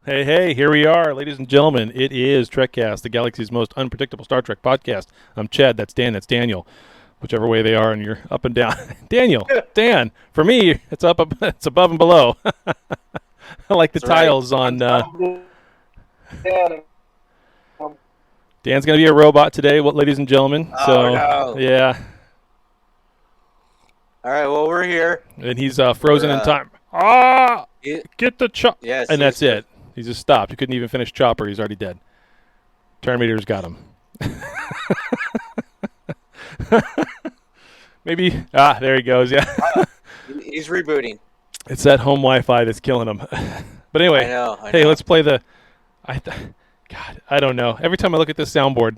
Hey, hey, here we are, ladies and gentlemen. It is Trekcast, the galaxy's most unpredictable Star Trek podcast. I'm Chad, that's Dan, that's Daniel. Whichever way they are, and you're up and down. Daniel, Dan. For me, it's it's above and below. I like the That's right. tiles on. Yeah, Dan's gonna be a robot today, ladies and gentlemen. So, no. yeah, All right, well, we're here. and he's frozen in We're, time. Ah, It, get the chop. yes, And that's yes, it. He just stopped. He couldn't even finish Chopper. He's already dead. Terminator's got him. Maybe. There he goes. Yeah. He's rebooting. It's that home Wi-Fi that's killing him. But anyway, I know. hey, let's play the. God, I don't know. Every time I look at this soundboard.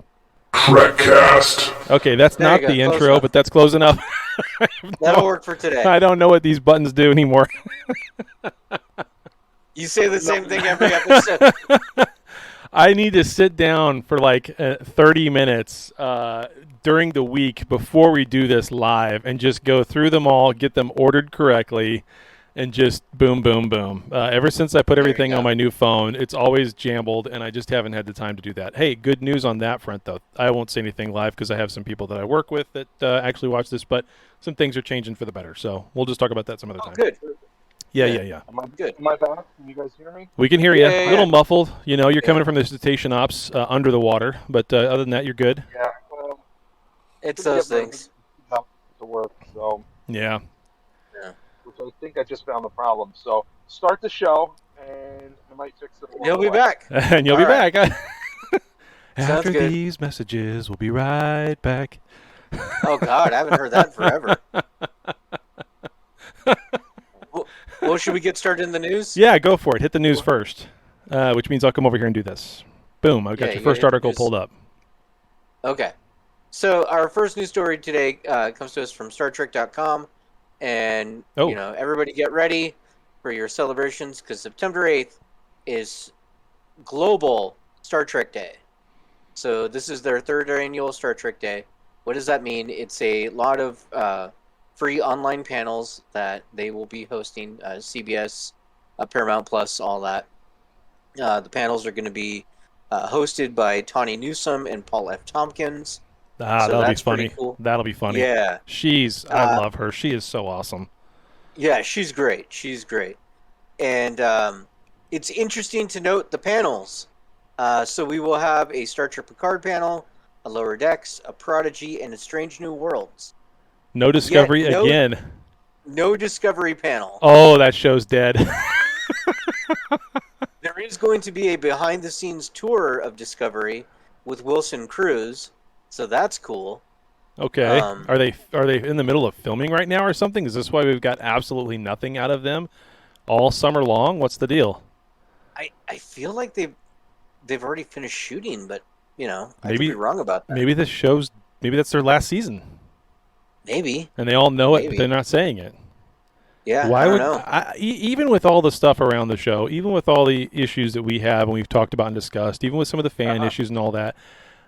Trekcast. Okay, that's There not you the go, close intro, enough. but that's close enough. That'll work for today. I don't know what these buttons do anymore. You say the same thing every episode. I need to sit down for like 30 minutes during the week before we do this live and just go through them all, get them ordered correctly, and just boom, boom, boom. Ever since I put everything on my new phone, it's always jambled, and I just haven't had the time to do that. Hey, good news on that front, though. I won't say anything live because I have some people that I work with that actually watch this, but some things are changing for the better. So we'll just talk about that some other time. Good. Yeah. Good. Am I back? Can you guys hear me? We can hear you. Yeah. A little muffled. You know, you're coming from the station ops under the water, but other than that, you're good. Yeah. Well, It's those things. to work, so Yeah. which I think I just found the problem. So start the show, and I might fix it. He'll be back. And you'll All be right. back. Sounds After good. these messages, we'll be right back. Oh, God, I haven't heard that in forever. Well, should we get started in the news? Yeah, go for it. Hit the news first, which means I'll come over here and do this. Boom, I've got Yeah, your you first gotta hit the article news. pulled up. Okay. So our first news story today comes to us from StarTrek.com. And, Oh. you know, everybody get ready for your celebrations because September 8th is Global Star Trek Day. So this is their third annual Star Trek Day. What does that mean? It's a lot of free online panels that they will be hosting, CBS, Paramount Plus, all that. The panels are going to be hosted by Tawny Newsome and Paul F. Tompkins. So That'll be that's funny. pretty cool. That'll be funny. Yeah. I love her. She is so awesome. Yeah, she's great. She's great. And it's interesting to note the panels. So we will have a Star Trek Picard panel, a Lower Decks, a Prodigy, and a Strange New Worlds. No Discovery no- again. No Discovery panel. Oh, that show's dead. There is going to be a behind-the-scenes tour of Discovery with Wilson Cruz, so that's cool. Okay. Um, Are they in the middle of filming right now or something? Is this why we've got absolutely nothing out of them all summer long? What's the deal? I feel like they've already finished shooting, but you know, I Maybe- could be wrong about that. Maybe that's their last season, Maybe. and they all know it, but Maybe. they're not saying it. Yeah. Why I don't would know. even with all the stuff around the show, even with all the issues that we have and we've talked about and discussed, even with some of the fan issues and all that,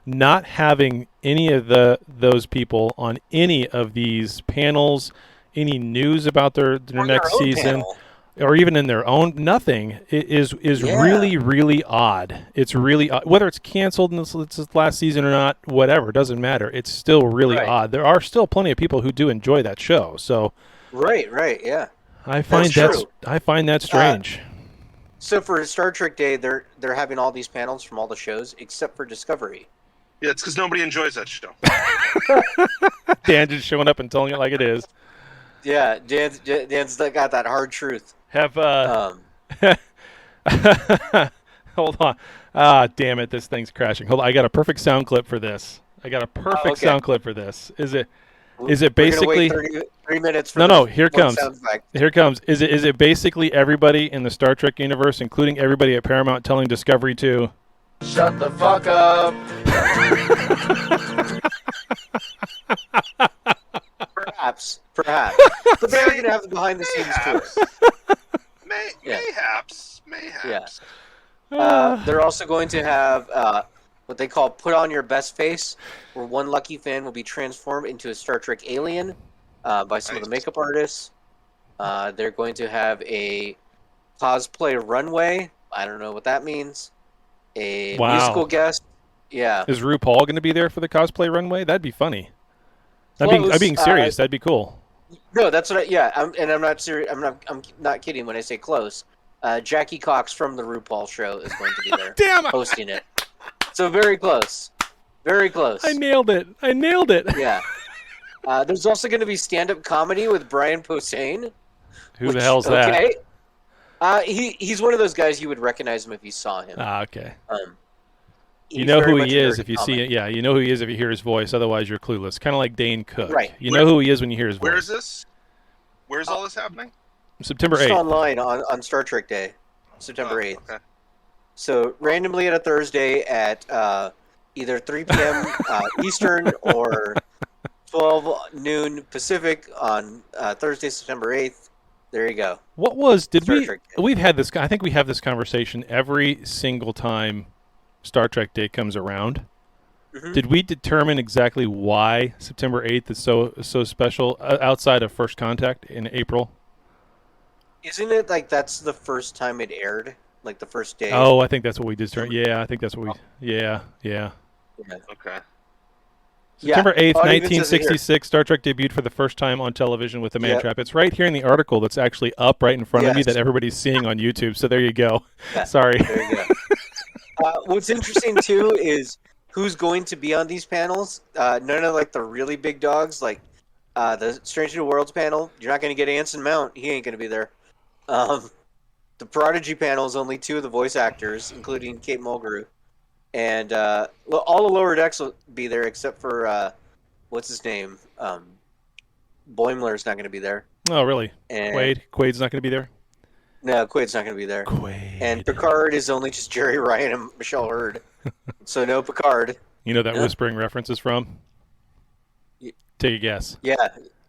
not having any of those people on any of these panels, any news about their Or their next own season, panel. or even in their own, nothing is Yeah. really, really odd. It's really odd. Whether it's canceled in this last season or not, whatever, doesn't matter. It's still really Right. odd. There are still plenty of people who do enjoy that show, so Right, yeah. I find That's true. I find that strange. So for Star Trek Day, they're having all these panels from all the shows except for Discovery. Yeah, it's because nobody enjoys that show. Dan just showing up and telling it like it is. Yeah, Dan's got that hard truth. Have Um, hold on. Damn it, this thing's crashing. Hold on, I got a perfect sound clip for this. okay. Sound clip for this. Is it we're gonna basically wait 3 minutes for No, this here one comes. sound effect. Here comes. Is it basically everybody in the Star Trek universe, including everybody at Paramount, telling Discovery to Shut the fuck up. Perhaps. But they're going to have the behind-the-scenes tour. Yeah. Mayhaps. They're also going to have what they call "Put on Your Best Face," where one lucky fan will be transformed into a Star Trek alien by some of the Nice. makeup artists. They're going to have a cosplay runway I don't know what that means. A Wow. musical guest. Yeah. Is RuPaul going to be there for the cosplay runway? That'd be funny. I'm Close. being serious. That'd be cool. No, that's what. I'm not serious. I'm not kidding when I say close. Jackie Cox from the RuPaul show is going to be there, Damn! hosting it. So very close. Very close. I nailed it. Yeah. There's also going to be stand-up comedy with Brian Possain. Who the hell's that? Okay. He's one of those guys you would recognize him if you saw him. Okay. You He's know very who much he a is nerd if you comic. see it. Yeah, you know who he is if you hear his voice. Otherwise, you're clueless. Kind of like Dane Cook. Right. You know who he is when you hear his voice. Where is this? Where's all this happening? September Just 8th. online on Star Trek Day, September 8th. Okay. So randomly on a Thursday at either 3 p.m. Eastern or 12 noon Pacific on Thursday, September 8th. There you go. What was Star Trek Day. we've had this? I think we have this conversation every single time Star Trek Day comes around. Mhm. Did we determine exactly why September 8th is so special outside of First Contact in April? Isn't it like that's the first time it aired? Like the first day? Oh, I think that's what we determined. Yeah, I think that's what we. Yeah. Yeah. Okay. September 8th, Oh, it even says it here. 1966, Star Trek debuted for the first time on television with the man Yep. trap. It's right here in the article that's actually up right in front of me Yes. that everybody's seeing on YouTube. So there you go. Yeah. Sorry. There you go. What's interesting too is who's going to be on these panels. None of like the really big dogs, like the Strange New Worlds panel. You're not going to get Anson Mount. He ain't going to be there. The Prodigy panel is only 2 of the voice actors, including Kate Mulgrew, and all the lower decks will be there except for what's his name. Boimler's not going to be there. Oh, really? And Quaid's not going to be there? No, Quaid's not going to be there. Quaid. And Picard is only just Jerry Ryan and Michelle Hurd. So no Picard. You know that Yeah. Whispering reference is from? Y- Take a guess. Yeah.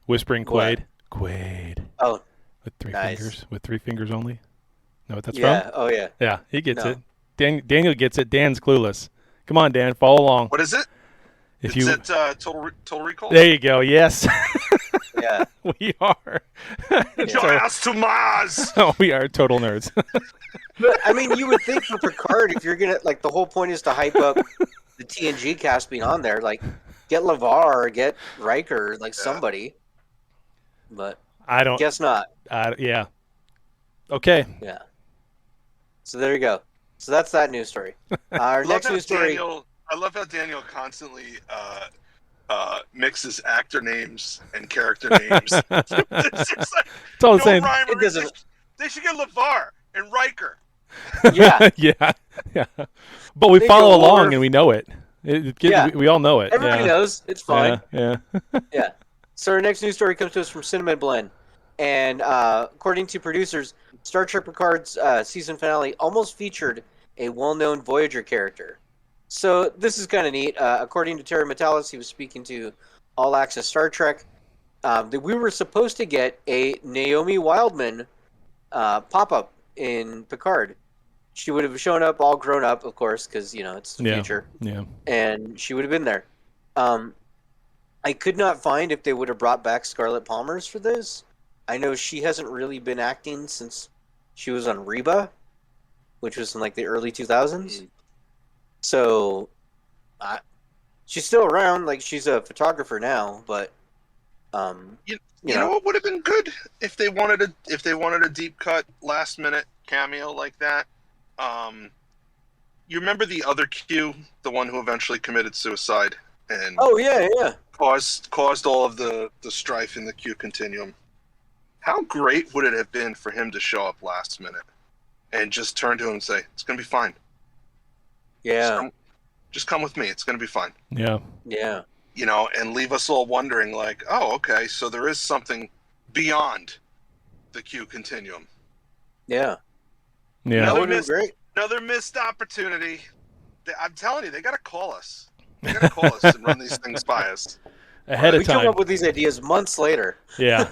Whispering What? Quaid. Quaid. Oh, With 3 Nice. fingers. With 3 fingers only? Know what that's yeah. from? Oh, yeah. Yeah, he gets No. it. Daniel gets it. Dan's clueless. Come on, Dan. Follow along. What is it? If Is you, it Total Recall? There you go. Yes. Yeah. We are. Your ass to Mars! We are total nerds. But, I mean, you would think for Picard, if you're going to, like, the whole point is to hype up the TNG cast being on there. Like, get LeVar, get Riker, like somebody. But I don't. guess not. Yeah. Okay. Yeah. So there you go. So that's that news story. Our next news story. I love how Daniel constantly mixes actor names and character names. It's just like, It's all the no same. rhyme or It doesn't- reason. They should get LeVar and Riker. Yeah. Yeah. But we They follow go along over- and we know it. Yeah. We all know it. Everybody yeah. knows. It's fine. Yeah. Yeah. So our next news story comes to us from Cinnamon Blend. And according to producers, Star Trek Picard's season finale almost featured a well-known Voyager character. So this is kind of neat. According to Terry Metalis, he was speaking to All Access Star Trek, that we were supposed to get a Naomi Wildman pop-up in Picard. She would have shown up all grown up, of course, because, it's the Yeah. future. Yeah. And she would have been there. I could not find if they would have brought back Scarlett Palmer's for this. I know she hasn't really been acting since she was on Reba, which was in like the early 2000s. So, she's still around. Like she's a photographer now, but You know what would have been good if they wanted a deep cut last minute cameo like that. You remember the other Q, the one who eventually committed suicide and oh yeah, caused all of the strife in the Q continuum. How great would it have been for him to show up last minute and just turn to him and say, "It's gonna be fine. yeah, Just come with me. It's gonna be fine." Yeah. yeah. And leave us all wondering, like, oh, okay, so there is something beyond the Q continuum. Yeah. Yeah. That Another would have been great. Another missed opportunity. I'm telling you, they got to call us. They got to call us and run these things by us. Ahead We of come time. up with these ideas months later. Yeah.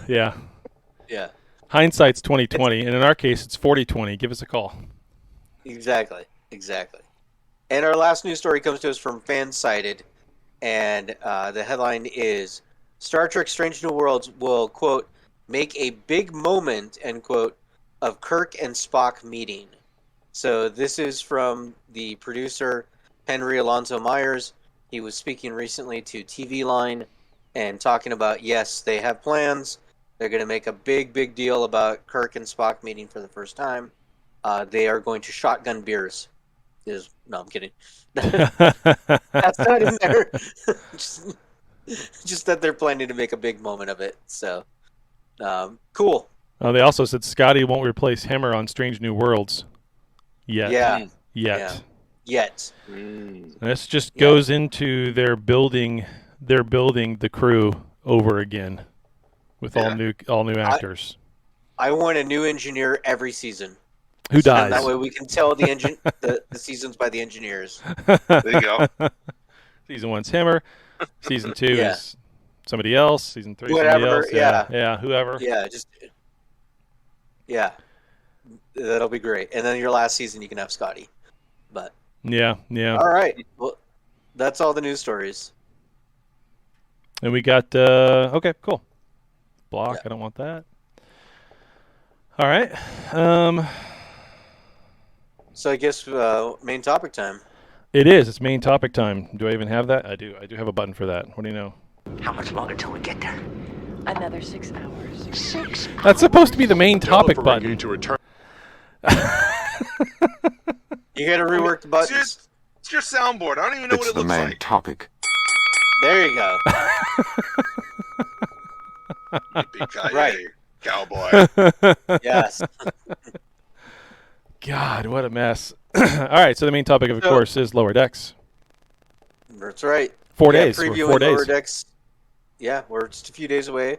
Yeah, Hindsight's 20/20, and in our case, it's 40/20. Give us a call. exactly. And our last news story comes to us from Fansided, and the headline is Star Trek Strange New Worlds will, quote, make a big moment, end quote, of Kirk and Spock meeting. So this is from the producer, Henry Alonso Myers. He was speaking recently to TV Line and talking about, yes, they have plans. They're going to make a big deal about Kirk and Spock meeting for the first time. They are going to shotgun beers. No, I'm kidding. That's not in there. just that they're planning to make a big moment of it. So, cool. They also said Scotty won't replace Hemmer on Strange New Worlds. Yet. Yeah. Yet. Yet. This just goes into their building the crew over again with all new actors. I want a new engineer every season. Who dies? And that way we can tell the seasons by the engineers. There you go. Season 1's Hemmer. Season 2 is somebody else. Season 3 Whatever, somebody else. yeah, Whoever. Yeah, that'll be great. And then your last season you can have Scotty. But yeah. All right. Well, that's all the news stories. And we got okay, cool. Block. Yeah. I don't want that. All right. So I guess main topic time. It is. It's main topic time. Do I even have that? I do. I do have a button for that. What do you know? How much longer till we get there? Another 6 hours. 6 hours? That's supposed to be the main topic Don't ever button. to return. You got to rework the buttons. It's your soundboard. I don't even know what it looks like. topic. There you go. Yippee-ki-yay, Right. cowboy. Yes. God, what a mess. All right, so the main topic, of course, is Lower Decks. That's right. 4 days. We're Previewing 4 days. Lower Decks. Yeah, we're just a few days away.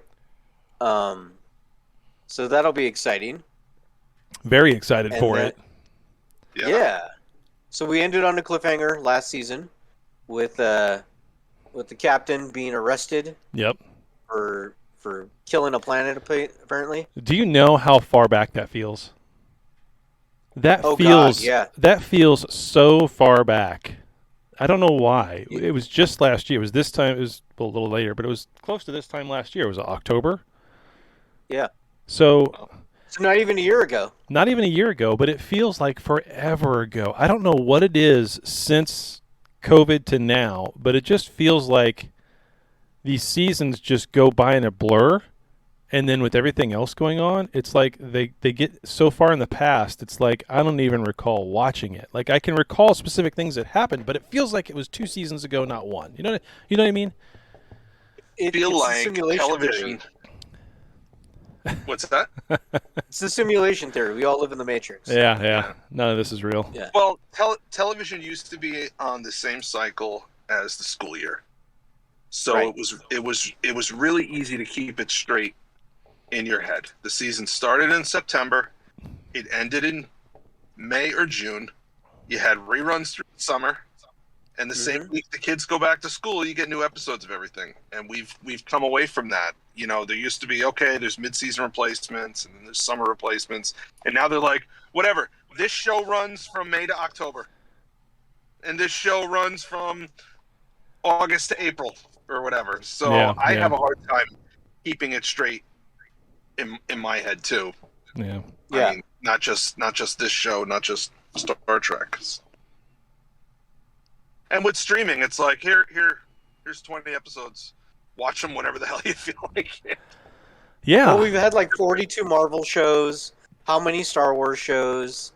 So that'll be exciting. Very excited And for then- it. Yeah. So we ended on a cliffhanger last season with the captain being arrested Yep. for killing a planet apparently. Do you know how far back that feels? That Oh, feels God, yeah. That feels so far back. I don't know why. It was just last year. It was this time. It was a little later, but it was close to this time last year. It was October. Yeah. So So not even a year ago. not even a year ago, but it feels like forever ago. I don't know what it is since COVID to now, but it just feels like these seasons just go by in a blur. And then with everything else going on, it's like they get so far in the past, it's like I don't even recall watching it. Like I can recall specific things that happened, but it feels like it was 2 seasons ago, not one. You know what I mean? It's Feel a like simulation television. theory. What's that? It's the simulation theory. We all live in the Matrix. Yeah. None of this is real. Yeah. Well, television used to be on the same cycle as the school year, so Right. it was really easy to keep it straight in your head. The season started in September, it ended in May or June. You had reruns through the summer, and the same week the kids go back to school, you get new episodes of everything. And we've come away from that. You know, there used to be there's mid-season replacements and then there's summer replacements, and now they're like, whatever. This show runs from May to October, and this show runs from August to April or whatever. So I have a hard time keeping it straight in my head too. Yeah. Yeah. I mean, not just this show, not just Star Trek. And with streaming, it's like here's 20 episodes. Watch them whenever the hell you feel like it. Yeah. Well, we've had like 42 Marvel shows. How many Star Wars shows?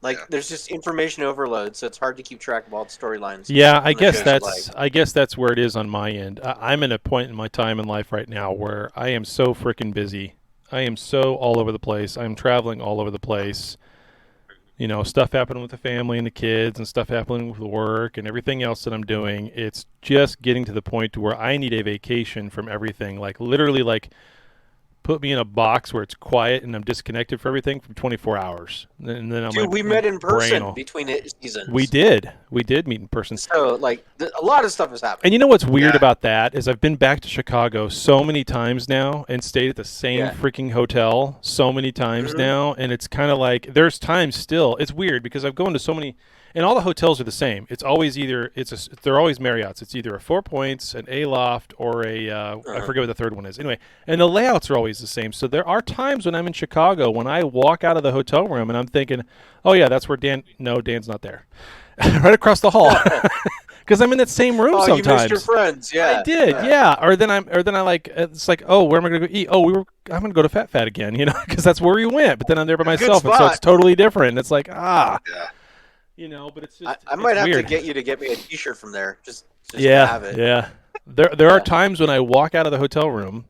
Like, there's just information overload, so it's hard to keep track of all the storylines. Yeah, I on the guess shows that's where it is on my end. I'm in a point in my time in life right now where I am so freaking busy. I am so all over the place. I'm traveling all over the place. You know, stuff happening with the family and the kids and stuff happening with the work and everything else that I'm doing. It's just getting to the point to where I need a vacation from everything. Like literally put me in a box where it's quiet and I'm disconnected from everything for 24 hours. And then Dude, we met in person between seasons. We did meet in person. So, like, a lot of stuff has happened. And you know what's weird about that is I've been back to Chicago so many times now and stayed at the same freaking hotel so many times now. And it's kind of like there's times still. It's weird because I've gone to so many, and all the hotels are the same. It's always they're always Marriott's. It's either a 4 Points, an A Loft, or a I forget what the third one is. Anyway, and the layouts are always always the same. So there are times when I'm in Chicago when I walk out of the hotel room and I'm thinking, oh yeah, that's where Dan. No, Dan's not there. Right across the hall. Because I'm in that same room Oh, sometimes. you missed your friends. Yeah, I did, yeah. Or then I like, it's like, oh, where am I going to go eat? Oh, I'm going to go to Fat Fat again, because that's where we went. But then I'm there by myself, and so it's totally different. And it's like, Yeah. but it's just, I might have weird. to get you to get me a T-shirt from there. Just yeah, to have it. yeah. There are times when I walk out of the hotel room,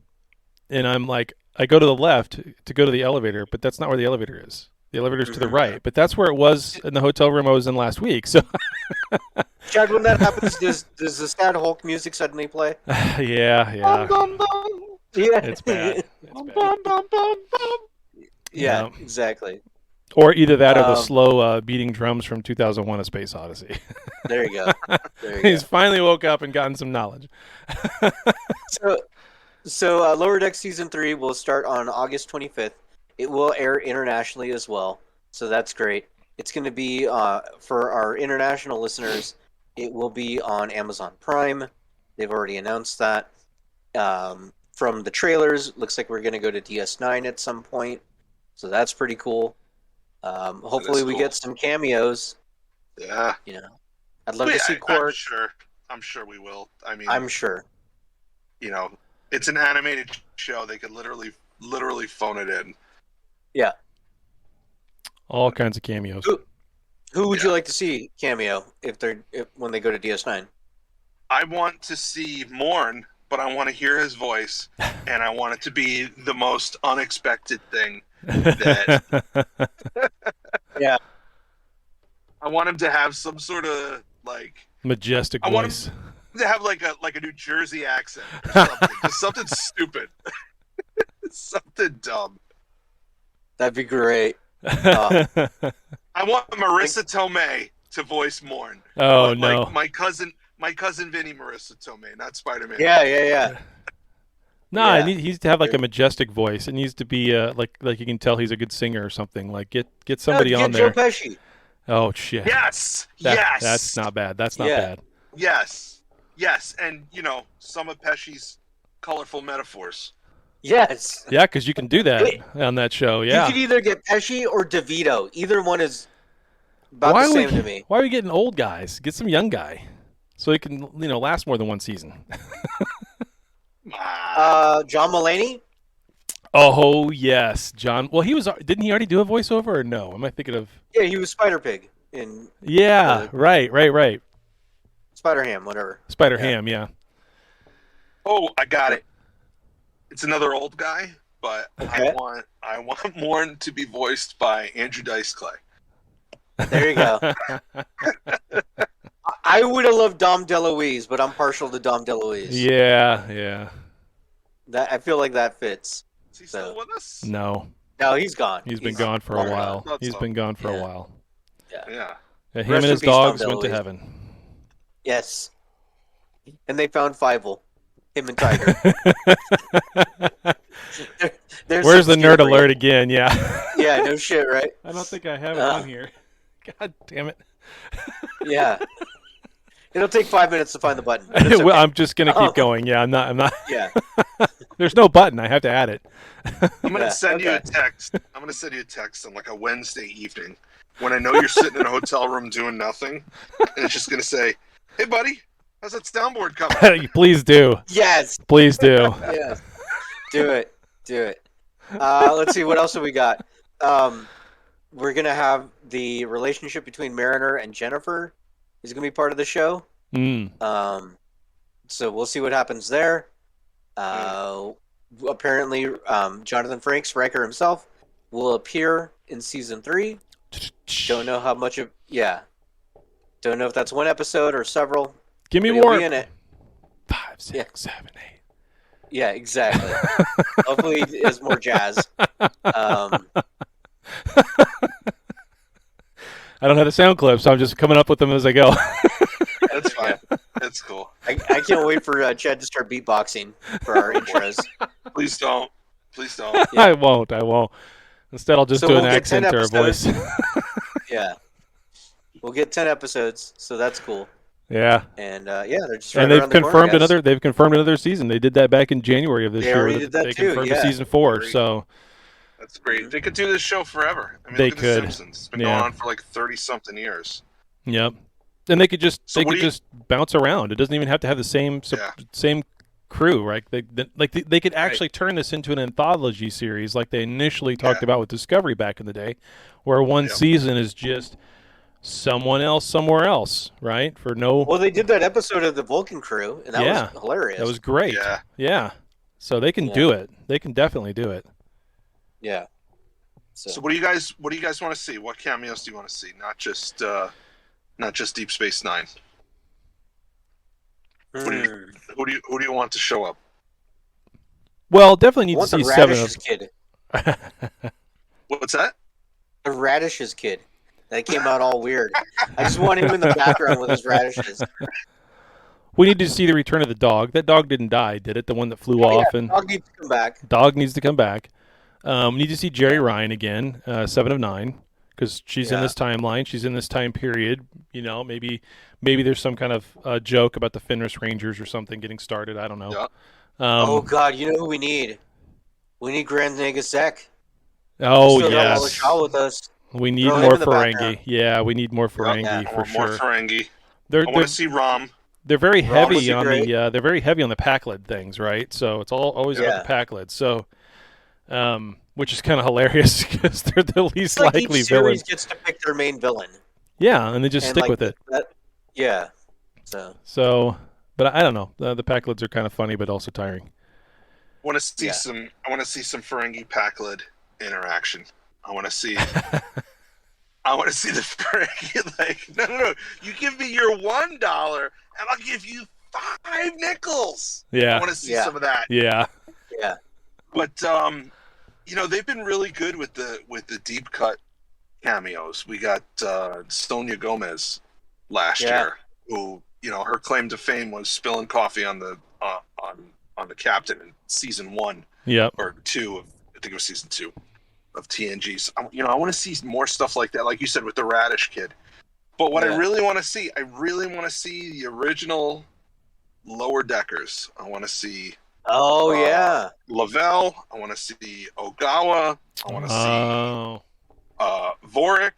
and I'm like, I go to the left to go to the elevator, but that's not where the elevator is. The elevator's to the right, but that's where it was in the hotel room I was in last week. So, Chad, when that happens, does the sad Hulk music suddenly play? yeah. Yeah, It's bad. Yeah, exactly. Or either that or the slow beating drums from 2001: A Space Odyssey. There you go. He's finally woke up and gotten some knowledge. So Lower Deck Season 3 will start on August 25th. It will air internationally as well, so that's great. It's going to be, for our international listeners, it will be on Amazon Prime. They've already announced that. From the trailers, looks like we're going to go to DS9 at some point, so that's pretty cool. Hopefully we get some cameos. Yeah. I'd love to see Quark. I'm sure we will. I mean, I'm sure. It's an animated show. They could literally phone it in. Yeah. All kinds of cameos. Who would you like to see cameo when they go to DS9? I want to see Morn, but I want to hear his voice, and I want it to be the most unexpected thing. Yeah. I want him to have some sort of majestic voice. I want him to have like a New Jersey accent or something. Just something stupid. Something dumb. That'd be great. I want Marissa Tomei to voice Morn. Oh no, my cousin Vinny Marissa Tomei, not Spider-Man. Yeah. No, he needs to have like a majestic voice. It needs to be like you can tell he's a good singer or something. Like get somebody on there. Joe Pesci. Oh shit. Yes. That's not bad. That's not bad. Yes, and some of Pesci's colorful metaphors. Yes. Yeah, because you can do that on that show. Yeah. You could either get Pesci or DeVito. Either one is about the same to me. Why are we getting old guys? Get some young guy, so he can last more than one season. John Mulaney. Oh yes, John. Well, didn't he already do a voiceover or no? Am I thinking of? Yeah, he was Spider Pig in. Yeah, right. Spider Ham, whatever. Spider Ham, yeah. Oh, I got it. It's another old guy, but okay. I want Morn to be voiced by Andrew Dice Clay. There you go. I would have loved Dom DeLuise, but I'm partial to Dom DeLuise. Yeah. I feel like that fits. Is he still with us? No, he's gone. He's been gone for a while. He's been gone for a while. Yeah. Him and his dogs went to heaven. Yes. And they found Fievel. Him and Tiger. Where's the nerd alert again? Yeah. Yeah, no shit, right? I don't think I have it on here. God damn it. Yeah. It'll take 5 minutes to find the button. Okay. Well, I'm just gonna keep going. Yeah, I'm not. Yeah. There's no button. I have to add it. I'm gonna send you a text. I'm gonna send you a text on like a Wednesday evening when I know you're sitting in a hotel room doing nothing, and it's just gonna say, "Hey, buddy, how's that soundboard coming?" Please do. Yes. Please do. Yeah. Do it. Let's see. What else have we got? We're going to have the relationship between Mariner and Jennifer is going to be part of the show. So we'll see what happens there. Apparently, Jonathan Frakes, Riker himself, will appear in Season 3. Don't know how much of... Yeah. Don't know if that's one episode or several. Give me more. Be in it. 5, 6, 7, 8. Yeah, exactly. Hopefully it's more jazz. I don't have the sound clips, so I'm just coming up with them as I go. That's fine. That's cool. I can't wait for Chad to start beatboxing for our intros. Please don't. Yeah. I won't. Instead, I'll just do an accent or a voice. Yeah. We'll get 10 episodes, so that's cool. Yeah. And they're just right And they've around the corner, confirmed guys. another. They've confirmed another season. They did that back in January of this They year. already did that they too, confirmed yeah. a season 4. Very- So That's great. They could do this show forever. I mean, They look at could. The Simpsons. It's been Yeah. going on for like 30-something years. yep. And they could just So what do you- just bounce around. It doesn't even have to have the same crew, right? They could actually turn this into an anthology series, like they initially talked about with Discovery back in the day, where one season is just someone else somewhere else, right? For no. Well, they did that episode of the Vulcan crew, and that was hilarious. That was great. Yeah. So they can do it. They can definitely do it. Yeah. So what do you guys want to see? What cameos do you want to see? Not just Deep Space Nine. Who do you want to show up? Well, definitely need I want to see the seven. Radishes kid. What's that? The Radishes kid. That came out all weird. I just want him in the background with his radishes. We need to see the return of the dog. That dog didn't die, did it? The one that flew off and Dog needs to come back. Dog needs to come back. We need to see Jerry Ryan again, 7 of 9, because she's in this timeline. She's in this time period. You know, maybe there's some kind of joke about the Fenris Rangers or something getting started. I don't know. Yeah. Oh God, you know who we need? We need Grand Nagasek. Oh Still got yes. Wallace with us. We need Throw him more in the Ferengi. background. Yeah, we need more Ferengi Yeah, for More sure. Ferengi. They're I want to see Rom. they're very Rom heavy was on great. they're very heavy on the Paclid things, right? So it's always about the Paclid. So, which is kind of hilarious because they're the least It's like likely each villain. series gets to pick their main villain. Yeah, and they just And, stick like, with it. Yeah. So, but I don't know. The Paclids are kind of funny, but also tiring. I want to see some Ferengi Paclid interaction. I want to see the Ferengi like no. You give me your $1 and I'll give you 5 nickels. Yeah. I want to see some of that. Yeah. Yeah. But they've been really good with the deep cut cameos. We got Sonia Gomez last year, who her claim to fame was spilling coffee on the captain in season 1 or 2 of I think it was season 2 of TNG's. I want to see more stuff like that, like you said with the Radish kid. But what I really want to see the original Lower Deckers. I want to see. Lavelle. I want to see Ogawa. I want to see Vorik.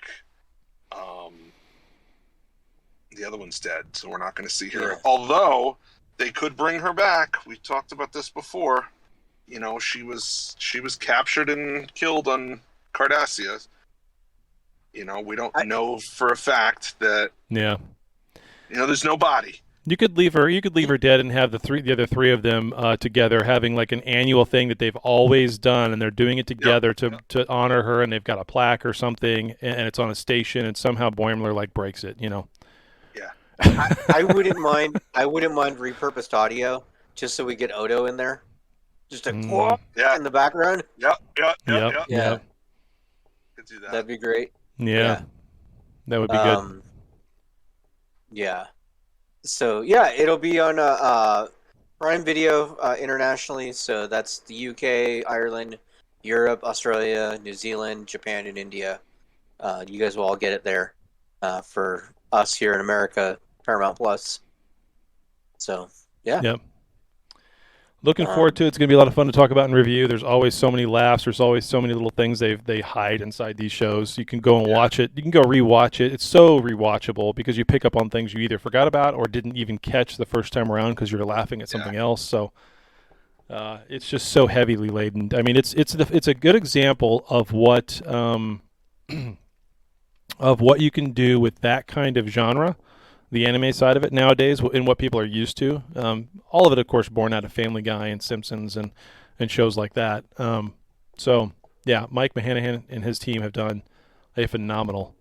The other one's dead, so we're not going to see her. Yeah. Although they could bring her back. We talked about this before. She was captured and killed on Cardassia. We don't know for a fact that. Yeah. There's no body. You could leave her dead and have the other three of them together, having like an annual thing that they've always done, and they're doing it together to honor her, and they've got a plaque or something, and it's on a station, and somehow Boimler like breaks it, Yeah. I wouldn't mind repurposed audio just so we get Odo in there, just a quote in the background. Yep. Could do that. That'd be great. Yeah. That would be good. Yeah. So it'll be on Prime Video internationally. So that's the UK, Ireland, Europe, Australia, New Zealand, Japan, and India. You guys will all get it there. For us here in America, Paramount Plus. So Yep. Looking forward to it. It's going to be a lot of fun to talk about and review. There's always so many laughs. There's always so many little things they hide inside these shows. You can go and watch it. You can go rewatch it. It's so rewatchable because you pick up on things you either forgot about or didn't even catch the first time around because you're laughing at something else. So it's just so heavily laden. I mean, it's a good example of what you can do with that kind of genre. The anime side of it nowadays and what people are used to. All of it, of course, born out of Family Guy and Simpsons and shows like that. Mike Mahanahan and his team have done a phenomenal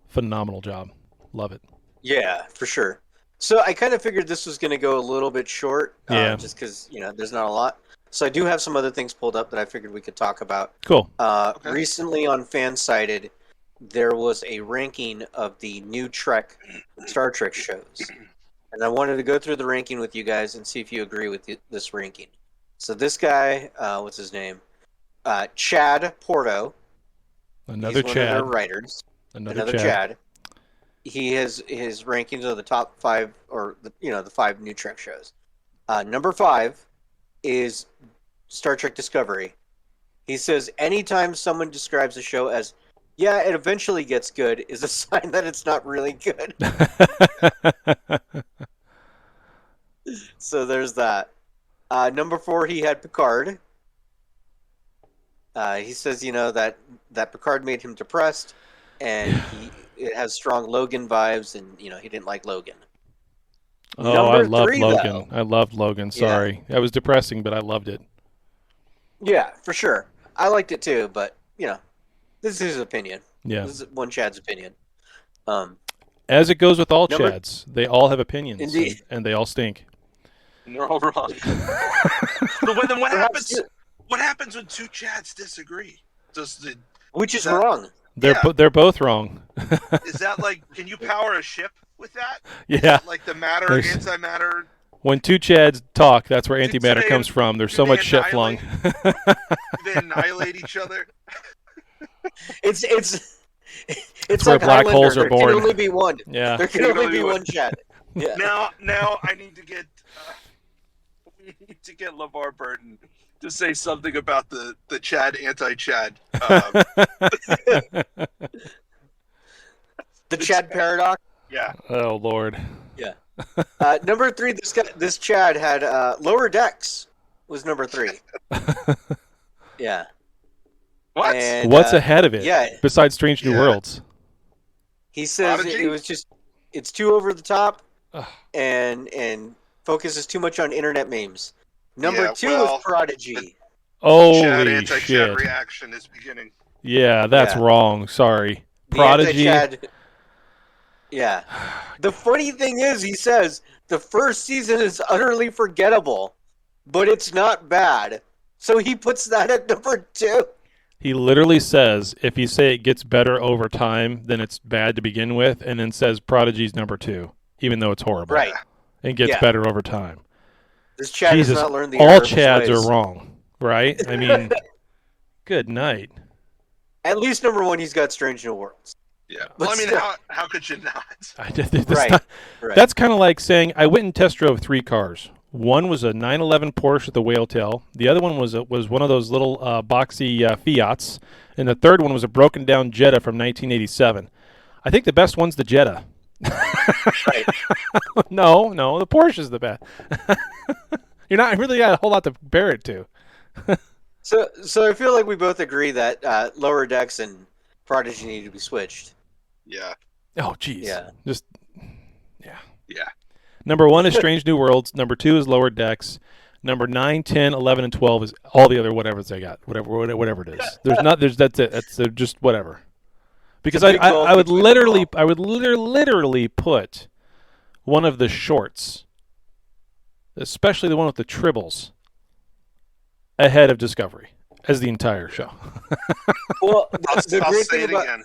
job. Love it. Yeah, for sure. So I kind of figured this was going to go a little bit short just because, there's not a lot. So I do have some other things pulled up that I figured we could talk about. Cool. Recently on Fansided, there was a ranking of the new Star Trek shows. And I wanted to go through the ranking with you guys and see if you agree with this ranking. So this guy, what's his name? Chad Porto. Another He's Chad. one of their writers. Another Chad. he has his rankings of the top 5, or the 5 new Trek shows. Number 5 is Star Trek Discovery. He says anytime someone describes a show as, yeah, it eventually gets good, is a sign that it's not really good. So there's that. Number 4, he had Picard. He says, that Picard made him depressed, and it has strong Logan vibes, and he didn't like Logan. Oh, Number I loved 3, Logan. though. I loved Logan. Sorry, that was depressing, but I loved it. Yeah, for sure. I liked it too, but this is his opinion. Yeah. This is one Chad's opinion. As it goes with all Number- Chads, they all have opinions, Indeed. and they all stink. And they're all wrong. But then what Perhaps- happens? What happens when 2 Chads disagree? Which is that- wrong. They're both wrong. Is that like? Can you power a ship with that? Yeah. Like the matter, There's- antimatter. When 2 Chads talk, that's where Do antimatter they- comes from. There's do so they much shit flung. They annihilate each other. It's where like black Highlander. holes are There born. can only be one. Yeah. There can There can only only be be one Chad. Yeah. Now I need to get we need to get LeVar Burton to say something about the Chad anti-Chad. The Chad paradox. Yeah, Oh Lord. Number 3, this Chad had Lower Decks was number 3. Yeah. what? And, What's ahead of it? yeah. Besides Strange New Yeah. Worlds. He says Prodigy? it was just it's too over the top, Ugh. and focuses too much on internet memes. Number Yeah, 2 well, is Prodigy. Chad Holy anti-Chad shit. reaction is beginning. Yeah, that's Yeah. wrong. Sorry. The Prodigy. anti-Chad. Yeah. The funny thing is, he says the first season is utterly forgettable, but it's not bad. So he puts that at number 2. He literally says if you say it gets better over time, then it's bad to begin with, and then says Prodigy's number 2, even though it's horrible. Right. And gets Yeah. better over time. This Chad Jesus, has not learned the all error of his Chads ways. are wrong, right? I mean, good night. At least number 1, he's got Strange New Worlds. Yeah. But Well, I mean, still- how could you not? Right. Right. That's kind of like saying I went and test drove 3 cars. One was a 911 Porsche with a whale tail. The other one was one of those little boxy Fiats, and the third one was a broken down Jetta from 1987. I think the best one's the Jetta. Right. No, the Porsche's the best. You're not really got a whole lot to compare it to. So I feel like we both agree that Lower Decks and Prodigy need to be switched. Yeah. Oh, geez. Yeah. Just Yeah. number 1 is Strange New Worlds. Number 2 is Lower Decks. Number 9, 10, 11, and 12 is all the other whatevers they got. Whatever it is. That's it. That's just whatever. Because It's a big gulf I would between them all. literally put one of the shorts, especially the one with the tribbles, ahead of Discovery as the entire show. Well, I'll the say great thing it about again.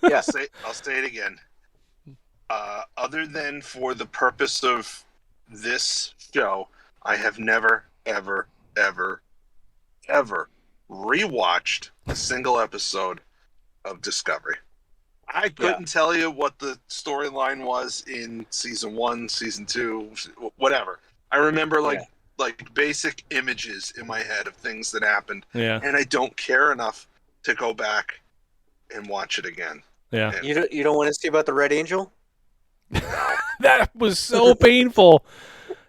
yeah, I'll say it again. Other than for the purpose of this show, I have never, ever, ever, ever rewatched a single episode of Discovery. I couldn't tell you what the storyline was in season 1, season 2, whatever. I remember like basic images in my head of things that happened, Yeah. and I don't care enough to go back and watch it again. Yeah. you don't want to see about the Red Angel? That was so painful.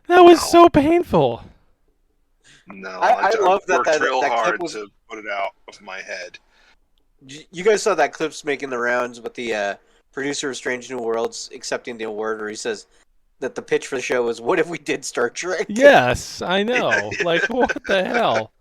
That was so painful. No, I love that worked real that clip hard was- to put it out of my head. You guys saw that clip's making the rounds with the producer of Strange New Worlds accepting the award, where he says that the pitch for the show was, "What if we did Star Trek?" Yes, I know. Like, what the hell?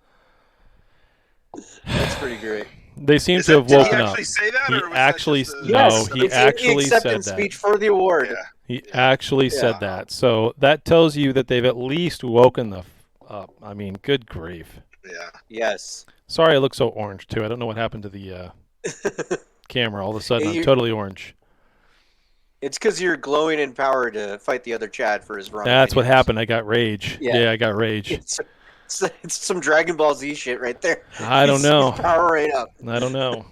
That's pretty great. They seem Is to that- have did woken he up. actually say that? He or was that actually just a- No, Yes, he it's actually in the said acceptance that. speech for the award. Yeah. He actually said that. So that tells you that they've at least woken the up. I mean, good grief. Yeah. Yes. Sorry I look so orange, too. I don't know what happened to the camera. All of a sudden, I'm You- totally orange. It's because you're glowing in power to fight the other Chad for his wrong. That's what opinions. happened. I got rage. Yeah. Yeah, I got rage. It's some Dragon Ball Z shit right there. I don't He's know. power right up. I don't know.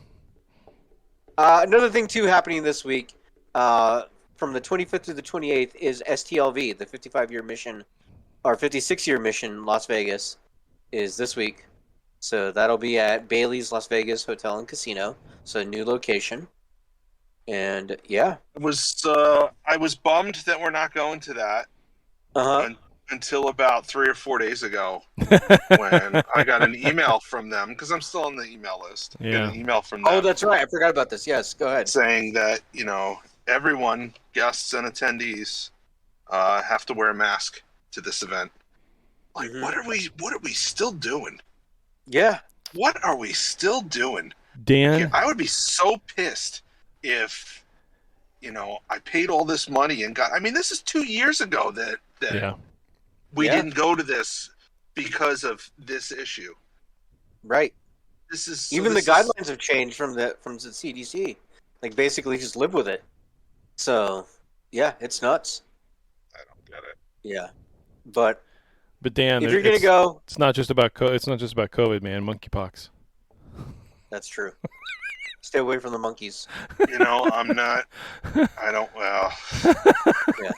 Another thing too happening this week, from the 25th to the 28th is STLV, the 55-year mission, or 56-year mission, Las Vegas, is this week. So that'll be at Bailey's Las Vegas Hotel and Casino. So a new location. And yeah. I was bummed that we're not going to that until about 3 or 4 days ago when I got an email from them, because I'm still on the email list. I got an email from them. Oh, that's right. I forgot about this. Yes, go ahead. Saying that, everyone, guests and attendees, have to wear a mask to this event. Like, what are we still doing? Yeah. What are we still doing? Dan? I would be so pissed if, I paid all this money and this is 2 years ago that we didn't go to this because of this issue. Right. The guidelines have changed from the CDC. Like, basically just live with it. So, yeah, it's nuts. I don't get it. Yeah. But Dan, if you're going to go, it's not just about COVID, man. Monkeypox. That's true. Stay away from the monkeys. I'm not. I don't. Well. Yeah.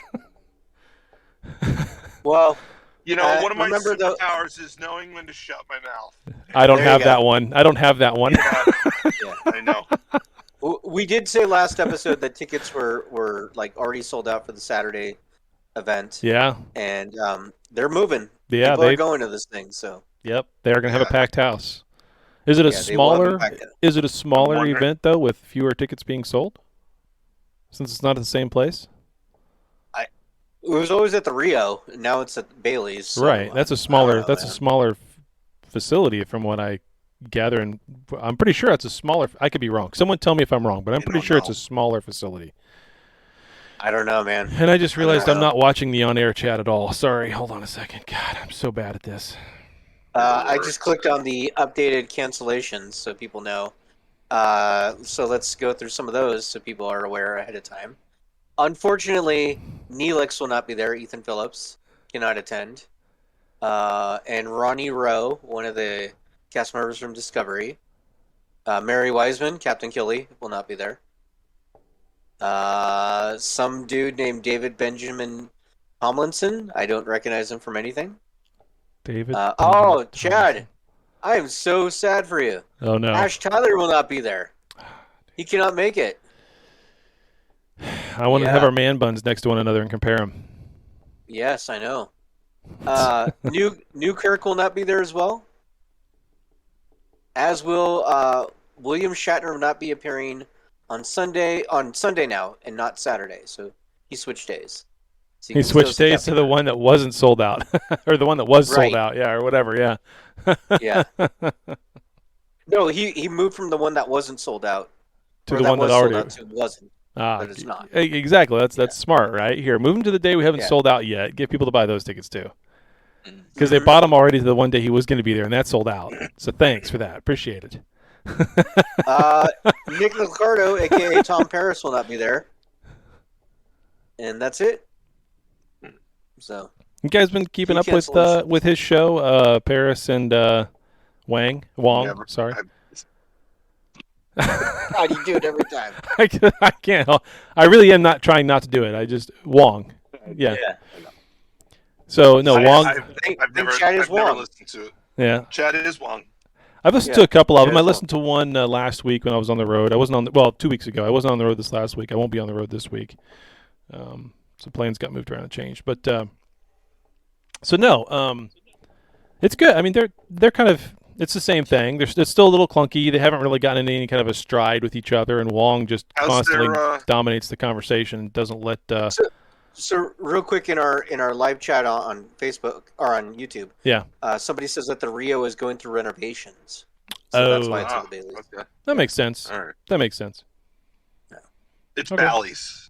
Well, one of my superpowers is knowing when to shut my mouth. I don't have that one. I don't have that one. Yeah, I know. We did say last episode that tickets were like already sold out for the Saturday event. Yeah. And they're moving. Yeah, people are going to this thing. So. Yep, they are going to have a packed house. Is it a smaller? Is it a smaller event though, with fewer tickets being sold? Since it's not at the same place. It was always at the Rio, and now it's at Bailey's. So right, that's a smaller. That's a smaller facility, from what I gather, and I'm pretty sure it's a smaller. I could be wrong. Someone tell me if I'm wrong, but I'm pretty sure it's a smaller facility. I don't know, man. And I just realized I'm not watching the on-air chat at all. Sorry, hold on a second. God, I'm so bad at this. I just clicked on the updated cancellations so people know. So let's go through some of those so people are aware ahead of time. Unfortunately, Neelix will not be there. Ethan Phillips cannot attend. And Ronnie Rowe, one of the cast members from Discovery. Mary Wiseman, Captain Killy, will not be there. Some dude named David Benjamin Tomlinson. I don't recognize him from anything. David. Chad, I am so sad for you. Oh no. Ash Tyler will not be there. He cannot make it. I want to have our man buns next to one another and compare them. Yes, I know. New Kirk will not be there as well. As will William Shatner will not be appearing on Sunday now and not Saturday. So he switched days. So he switched days to the one that wasn't sold out, or the one that was sold out, or whatever, yeah. No, he moved from the one that wasn't sold out to the one that already wasn't. But it's not. Exactly. That's smart, right? Here, move him to the day we haven't sold out yet. Get people to buy those tickets too, because they bought him already to the one day he was going to be there, and that sold out. So thanks for that. Appreciate it. Nick Licardo, aka Tom Paris, will not be there, and that's it. So you guys been keeping up with his show, Paris and Wong? Never. Sorry. God, you do it every time. I can't help. I really am not trying not to do it. I just Wong. Yeah. So no, Wong. I've never listened to it. Yeah. Chad is Wong. I've listened to a couple of them. I listened to one last week when I was on the road. I wasn't on 2 weeks ago. I wasn't on the road this last week. I won't be on the road this week. So plans got moved around and changed. But it's good. I mean, they're kind of. It's the same thing. It's still a little clunky. They haven't really gotten into any kind of a stride with each other, and Wong just constantly dominates the conversation and doesn't let. So real quick in our live chat on Facebook or on YouTube, somebody says that the Rio is going through renovations. So that's why it's on the Bailey's. Okay. That makes sense. All right. That makes sense. Yeah. It's Bally's.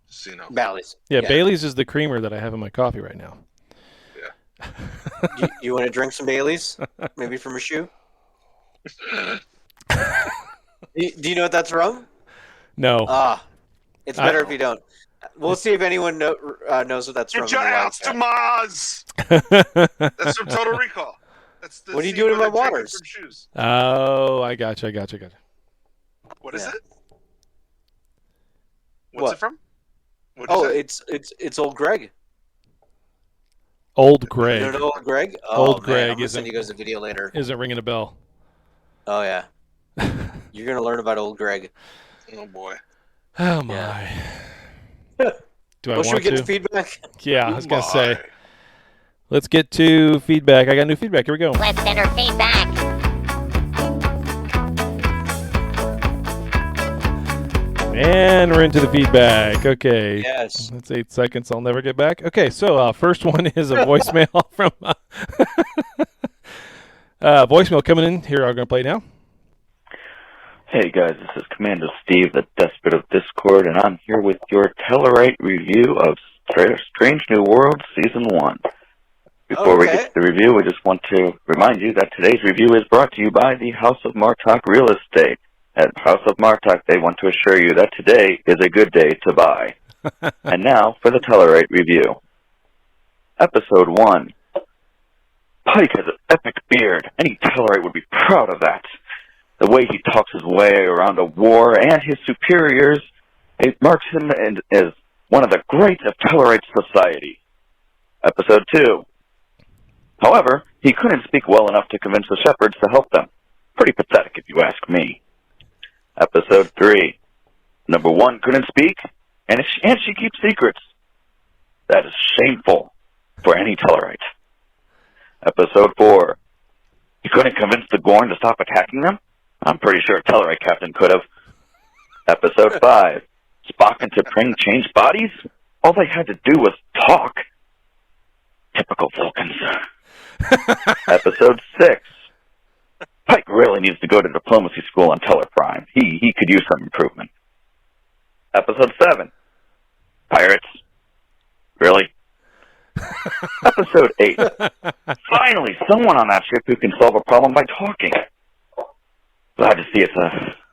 Just so you know. Bally's. Yeah, Bailey's is the creamer that I have in my coffee right now. You want to drink some Baileys? Maybe from a shoe? Do you know what that's from? No. It's better if you don't. We'll see if anyone knows what that's from. Get your ass to Mars! That's from Total Recall. That's the what are you doing in my waters? Shoes. Oh, I gotcha. What is it? What's What? it from? What'd you Oh, say? it's old Greg. Old You Greg don't know old Greg? Oh Old man, Greg I'm gonna isn't- send you guys a video later. isn't ringing a bell. Oh yeah, you're gonna learn about old Greg. Oh boy. Oh my. Yeah. Do I Well, should we want get to? to feedback? Yeah, I was gonna say. My. Let's get to feedback. I got new feedback. Here we go. Let's enter feedback. And we're into the feedback. Okay. Yes. That's 8 seconds. I'll never get back. Okay, so first one is a voicemail from voicemail coming in. Here, I'm going to play now. Hey guys, this is Commander Steve, the Despot of Discord, and I'm here with your Tellarite review of Strange New Worlds Season 1. Before we get to the review, we just want to remind you that today's review is brought to you by the House of Martok Real Estate. At House of Martok, they want to assure you that today is a good day to buy. And now for the Tellarite review. Episode 1. Pike has an epic beard. Any Tellarite would be proud of that. The way he talks his way around a war and his superiors, it marks him as one of the greats of Tellarite society. Episode 2. However, he couldn't speak well enough to convince the shepherds to help them. Pretty pathetic if you ask me. Episode 3. Number 1 couldn't speak, and she keeps secrets. That is shameful for any Tellarite. Episode 4. He couldn't convince the Gorn to stop attacking them? I'm pretty sure a Tellarite captain could have. Episode 5. Spock and T'Pring changed bodies? All they had to do was talk. Typical Vulcans. Episode 6. Pike really needs to go to diplomacy school on Tellar Prime. He could use some improvement. Episode 7. Pirates. Really? Episode 8. Finally, someone on that ship who can solve a problem by talking. Glad to see it's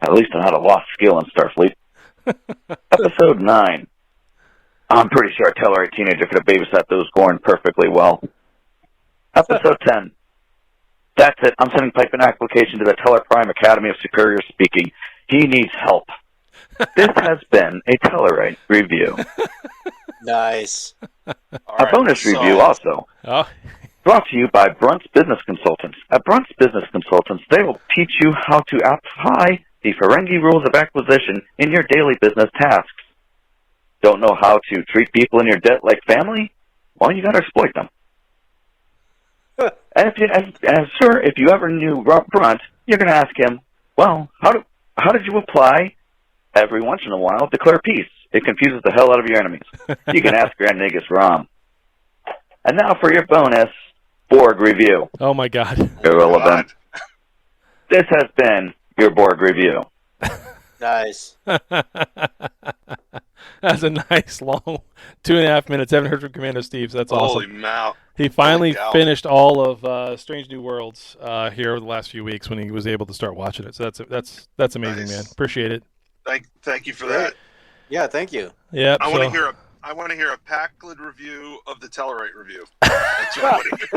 at least not a lost skill in Starfleet. Episode 9. I'm pretty sure a Tellarite teenager could have babysat those Gorn perfectly well. Episode 10. That's it. I'm sending Pike an application to the Tellar Prime Academy of Superior Speaking. He needs help. This has been a Tellarite review. Nice. A bonus review also. Oh, Brought to you by Brunt's Business Consultants. At Brunt's Business Consultants, they will teach you how to apply the Ferengi rules of acquisition in your daily business tasks. Don't know how to treat people in your debt like family? Well, you got to exploit them. And if you ever knew Rob Brunt, you're going to ask him, well, how did you apply every once in a while declare peace? It confuses the hell out of your enemies. You can ask Grand Nagus Rom. And now for your bonus Borg review. oh my God. Irrelevant. This has been your Borg review. Nice. That's a nice long 2.5 minutes. Haven't heard from Commander Steve, so that's Holy awesome. mow. He finally cow. finished all of Strange New Worlds here over the last few weeks when he was able to start watching it. So that's amazing, Nice. man. Appreciate it. Thank you for that. Yeah, thank you. Yep. I want to so- hear a Packlid review of the Tellarite review. That's what I want to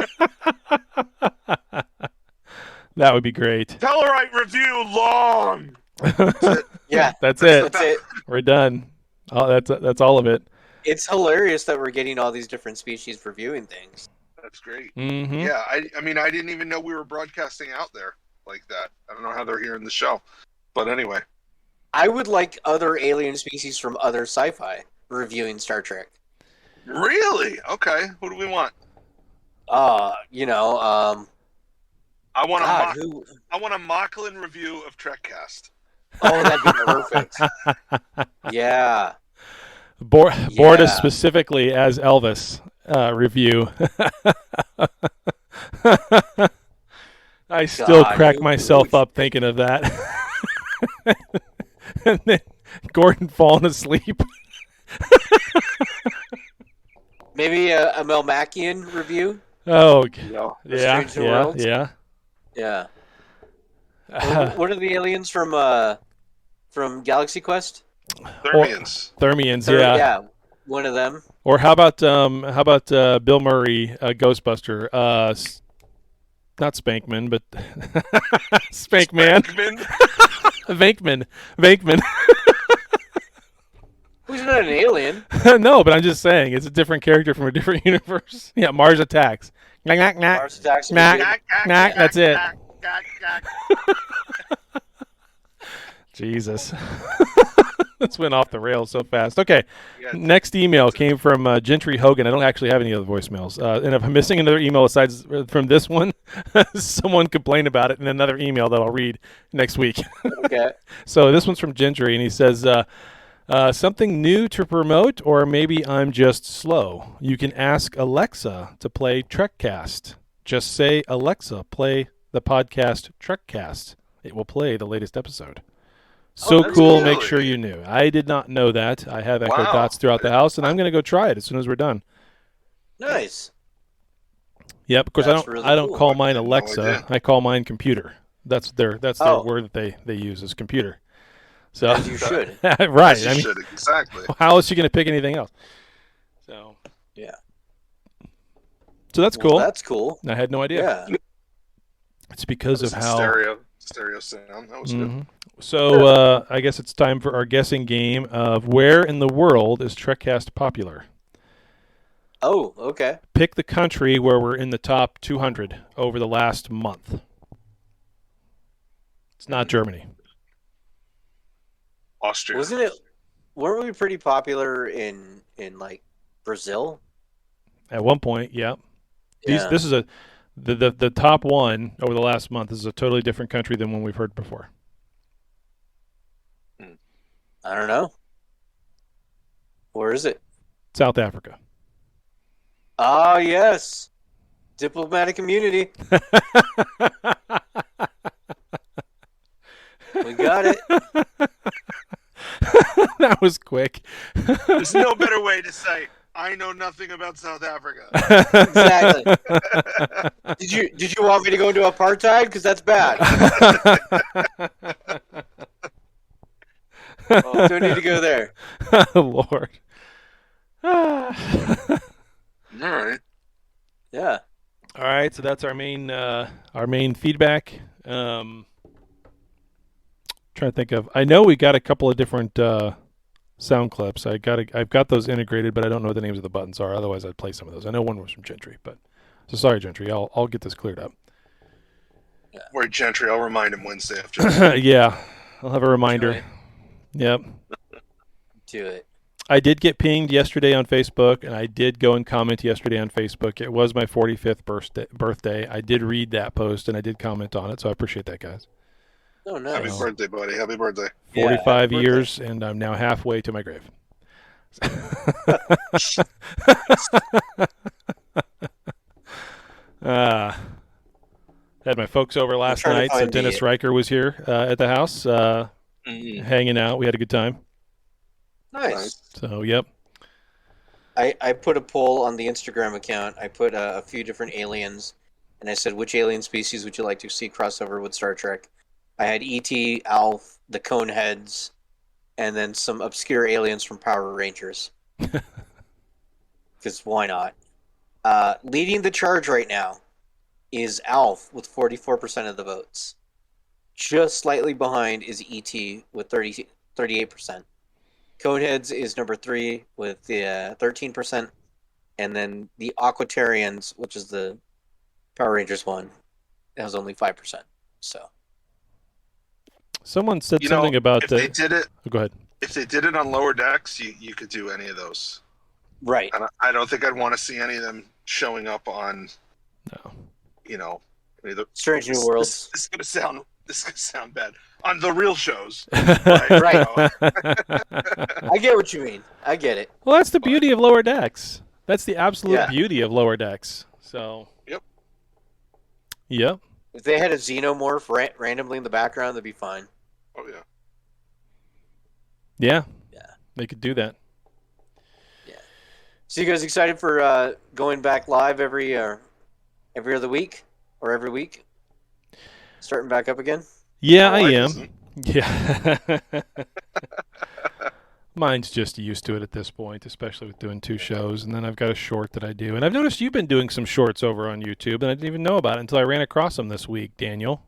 hear. That would be great. Tellarite review long. Yeah, That's it. that's it. We're done. Oh, that's all of it. It's hilarious that we're getting all these different species reviewing things. That's great. Mm-hmm. Yeah, I mean, I didn't even know we were broadcasting out there like that. I don't know how they're hearing the show, but anyway. I would like other alien species from other sci-fi reviewing Star Trek. Really? Okay. Who do we want? I want I want God, I want a Mocklin review of Trekcast. Oh, that'd be perfect. Yeah. Borda specifically as Elvis review. I still God, crack who myself would- up thinking of that. And then Gordon falling asleep. Maybe a Melmacian review? Oh, No. yeah, Strange New yeah, Worlds? yeah. Yeah. What are the aliens from Galaxy Quest? Thermians. Thermians, Or- yeah. One of them. Or how about Bill Murray, Ghostbuster? Not Spankman, but Spankman. Spankman. Vankman. He's not an alien. No, but I'm just saying it's a different character from a different universe. Yeah, Mars attacks. Knack, knack, knack. Mars attacks. Knack, knack, that's it. Jesus. This went off the rails so fast. Okay, next email came from Gentry Hogan. I don't actually have any other voicemails. And if I'm missing another email aside from this one, someone complained about it in another email that I'll read next week. Okay. So this one's from Gentry, and he says, something new to promote, or maybe I'm just slow. You can ask Alexa to play Trekcast. Just say, Alexa, play the podcast Trekcast. It will play the latest episode. So that's cool, good. make sure you knew. I did not know that. I have Echo Wow. Dots throughout the house, and I'm going to go try it as soon as we're done. Nice. Yep, of course That's I really don't cool. call mine I had no Alexa. idea. I call mine computer. That's their Oh. word that they use is computer. So As you should. right. Yes, you I mean, should, exactly. how else are you going to pick anything else? So Yeah. So that's Well, cool. that's cool. I had no idea. Yeah. It's because of how. Stereo sound. That was good. Mhm. So I guess it's time for our guessing game of where in the world is Trekcast popular. Oh, okay. Pick the country where we're in the top 200 over the last month. It's not Germany. Austria. Weren't we pretty popular in like Brazil? At one point, yeah. Yeah. This is the top one over the last month. This is a totally different country than one we've heard before. I don't know. Where is it? South Africa. Ah, yes. Diplomatic immunity. We got it. That was quick. There's no better way to say I know nothing about South Africa. Exactly. Did you want me to go into apartheid? Because that's bad. Oh, don't need to go there. Lord. All right. Yeah. All right, so that's our main feedback. Trying to think of. I know we got a couple of different sound clips. I've got those integrated, but I don't know what the names of the buttons are. Otherwise, I'd play some of those. I know one was from Gentry, but so sorry, Gentry. I'll get this cleared up. Word Gentry, I'll remind him Wednesday after. Yeah, I'll have a reminder. Okay. Yep. Do it. I did get pinged yesterday on Facebook, and I did go and comment yesterday on Facebook. It was my 45th birthday. I did read that post, and I did comment on it, so I appreciate that, guys. Oh, Happy nice. birthday, buddy. Happy birthday. Yeah, 45 happy birthday. years, and I'm now halfway to my grave. Had my folks over last trying to night, so find Dennis the- Riker was here at the house, hanging out. We had a good time. Nice. So, yep. I put a poll on the Instagram account. I put a few different aliens, and I said, which alien species would you like to see crossover with Star Trek? I had E.T., Alf, the Coneheads, and then some obscure aliens from Power Rangers. Because why not? Leading the charge right now is Alf with 44% of the votes. Just slightly behind is E.T. with 38%. Coneheads is number 3 with 13%, and then the Aquatarians, which is the Power Rangers one, has only 5%. So Someone said something about if they did it. Oh, go ahead. If they did it on lower decks, you could do any of those. right, And I don't think I'd want to see any of them showing up on, No. Either, Strange New Worlds. This is gonna sound bad on the real shows. Right. I get what you mean. I get it. Well, that's the beauty of lower decks. That's the absolute Yeah. beauty of lower decks. So. Yep. Yep. If they had a xenomorph randomly in the background, that'd be fine. Oh yeah. Yeah. Yeah. They could do that. So you guys excited for going back live every other week or every week? Starting back up again? Yeah, My I wife am. isn't. Yeah. Mine's just used to it at this point, especially with doing 2 shows. And then I've got a short that I do. And I've noticed you've been doing some shorts over on YouTube, and I didn't even know about it until I ran across them this week, Daniel.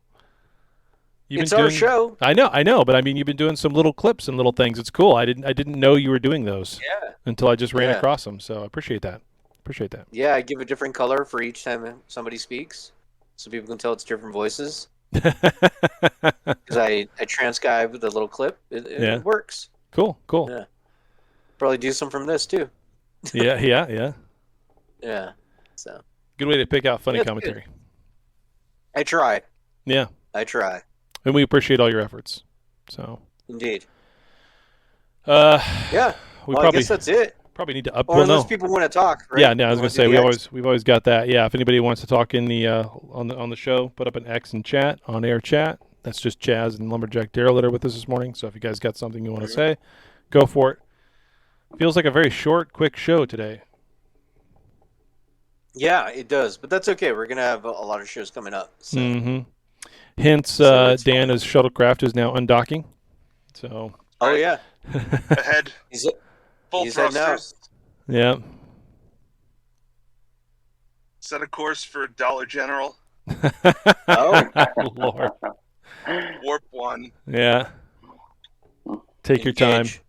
You've It's been our doing, show. I know, but I mean, you've been doing some little clips and little things. It's cool. I didn't know you were doing those Yeah. until I just ran Yeah. across them. So I appreciate that. Yeah, I give a different color for each time somebody speaks, so people can tell it's different voices. Because I transcribe the little clip. Yeah. It works. Cool. Yeah. Probably do some from this too. Yeah. Yeah. So Good way to pick out funny That's commentary. I try. Yeah. I try. And we appreciate all your efforts. So, Indeed. yeah, Well, I guess that's it. probably need to up. Or Well, unless no. people want to talk, right? Yeah, no, I was You gonna wanna say do the X? we've always got that. Yeah, if anybody wants to talk in the on the show, put up an X in chat, on air chat. That's just Chaz and Lumberjack Daryl that are with us this morning. So if you guys got something you want to say, go for it. Feels like a very short, quick show today. Yeah, it does, but that's okay. We're gonna have a lot of shows coming up. So. Mm-hmm. Hence, So it's Dana's shuttlecraft is now undocking. So Oh yeah, Ahead, he's full he's heading out. thrusters. yeah. Set a course for Dollar General. Oh. Lord. Warp 1. Yeah. Take your time. Engage.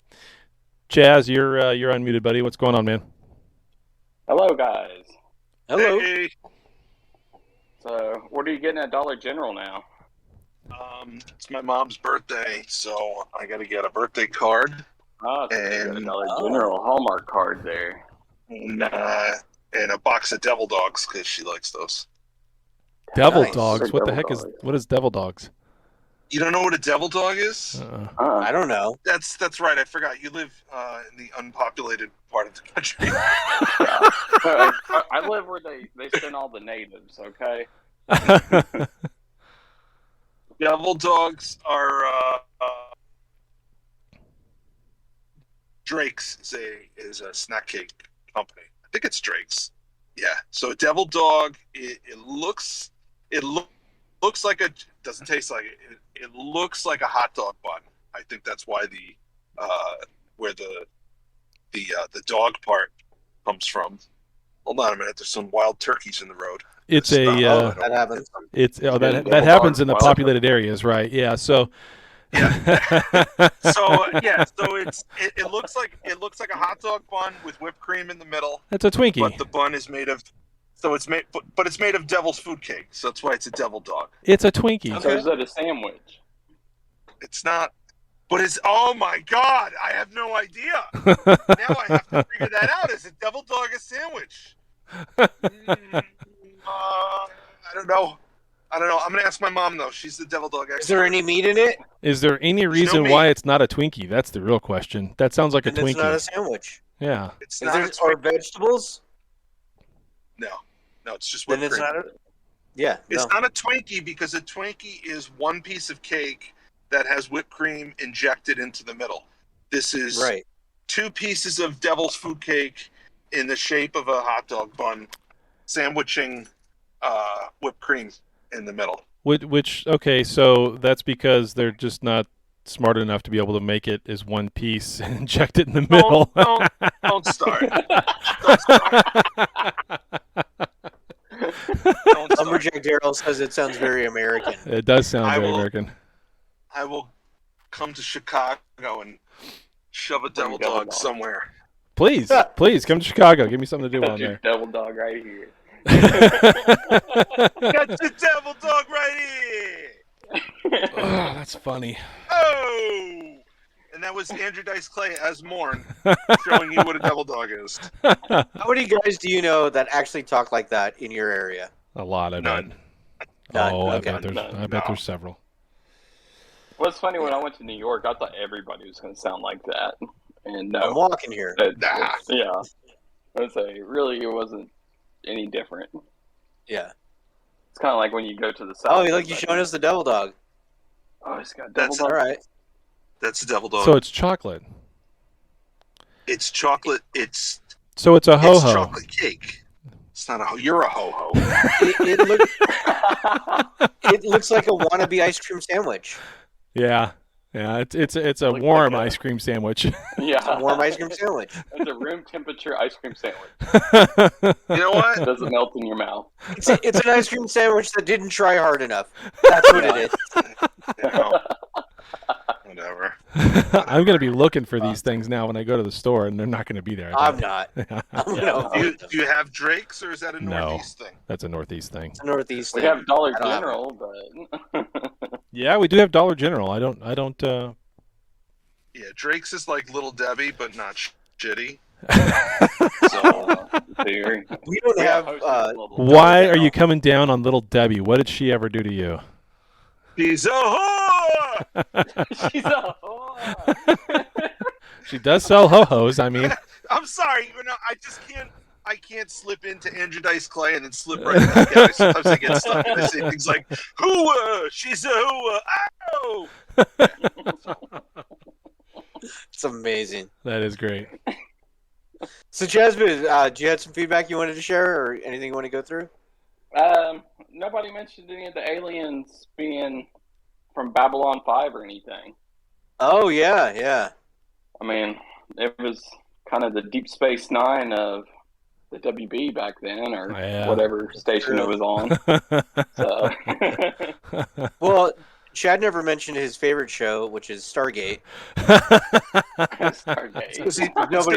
Chaz, you're unmuted, buddy. What's going on, man? Hello, guys. Hello. Hey, So, what are you getting at Dollar General now? it's my mom's birthday, so I got to get a birthday card Oh, so you got a And- Dollar General Hallmark card there. and a box of Devil Dogs because she likes those. Devil Nice. Dogs. What the Devil heck Dogs. what is Devil Dogs? You don't know what a Devil Dog is? I don't know. That's right. I forgot. You live in the unpopulated part of the country. I live where they send all the natives, okay? Devil Dogs are Drake's is a snack cake company. I think it's Drake's. Yeah. So Devil Dog, it looks like a, doesn't taste like it. It looks like a hot dog bun. I think that's why where the dog part comes from. Hold on a minute. There's some wild turkeys in the road. It's It's a not- That happens. it's that Devil happens Dog, in the wild populated areas, right? Yeah. So So it looks like a hot dog bun with whipped cream in the middle, That's a Twinkie. but the bun is made of but it's made of devil's food cake, so that's why it's a devil dog. It's a Twinkie. So is it a sandwich? It's not, but it's, oh my god, I have no idea. Now I have to figure that out. Is a devil dog a sandwich? I don't know. I'm gonna ask my mom though. She's the devil dog expert. Is there any meat in it? Is there any reason meat. why it's not a Twinkie? That's the real question. That sounds like a And it's not a Twinkie. sandwich. Yeah. It's Is not there a or Twinkie. vegetables? No, it's just Then whipped it's cream. not a. Yeah. It's No. not a Twinkie because a Twinkie is one piece of cake that has whipped cream injected into the middle. This is Right. two pieces of devil's food cake in the shape of a hot dog bun, sandwiching whipped cream in the middle. Which okay, so that's because they're just not smart enough to be able to make it as one piece and inject it in the middle. Don't start. Don't start. Don't start. Lumberjack Daryl says it sounds very American. It does sound I very will- American. I will come to Chicago and shove a devil devil dog dog. somewhere. Please come to Chicago. Give me something to do while I'm Your there. Devil Dog right here. Got the devil dog right here. Oh, that's funny. Oh! And that was Andrew Dice Clay as Morn, showing you what a devil dog is. How many guys do you know that actually talk like that in your area? A lot, I bet. None. None, Oh, okay. I bet No. there's several. What's funny, when I went to New York, I thought everybody was going to sound like that. And I'm no. walking here. Nah. Yeah. I'd say, really, it wasn't any different. Yeah. It's kind of like when you go to the South. Oh, look, you showing us the devil dog. Oh, it's got That's Devil All Dog. right. That's a devil dog. So it's chocolate. It's chocolate. It's So it's a ho ho. chocolate cake. It's not a ho. You're a ho ho. It looks like a wannabe ice cream sandwich. Yeah. Yeah, it's a Looks warm like a- ice cream sandwich. Yeah. Warm ice cream sandwich. It's a room temperature ice cream sandwich. You know what? It doesn't melt in your mouth. It's an ice cream sandwich that didn't try hard enough. That's what it is. You know, whatever. I'm gonna be looking for these things now when I go to the store, and they're not gonna be there. I I'm think. not. Yeah, I'm Yeah. gonna Do you have Drake's, or is that a No. Northeast thing? that's a Northeast thing. It's a Northeast We thing. have Dollar I don't have General, but Yeah, we do have Dollar General. I don't. Yeah, Drake's is like Little Debbie, but not shitty. so theory. We don't have. Why are you coming down on Little Debbie? What did she ever do to you? She's a whore! She's a whore. She does sell ho-hos. I mean, I'm sorry, I can't slip into Andrew Dice Clay and then slip right back out. Sometimes I get stuck and I say things like, hooah, she's a hooah, ow! It's amazing. that is great. So, Jasmine, do you have some feedback you wanted to share, or anything you want to go through? Nobody mentioned any of the aliens being from Babylon 5 or anything. Oh yeah. I mean, it was kind of the Deep Space Nine of the WB back then, or Yeah. whatever station it was on. So. Well, Chad never mentioned his favorite show, which is Stargate. Stargate. Nobody 'cause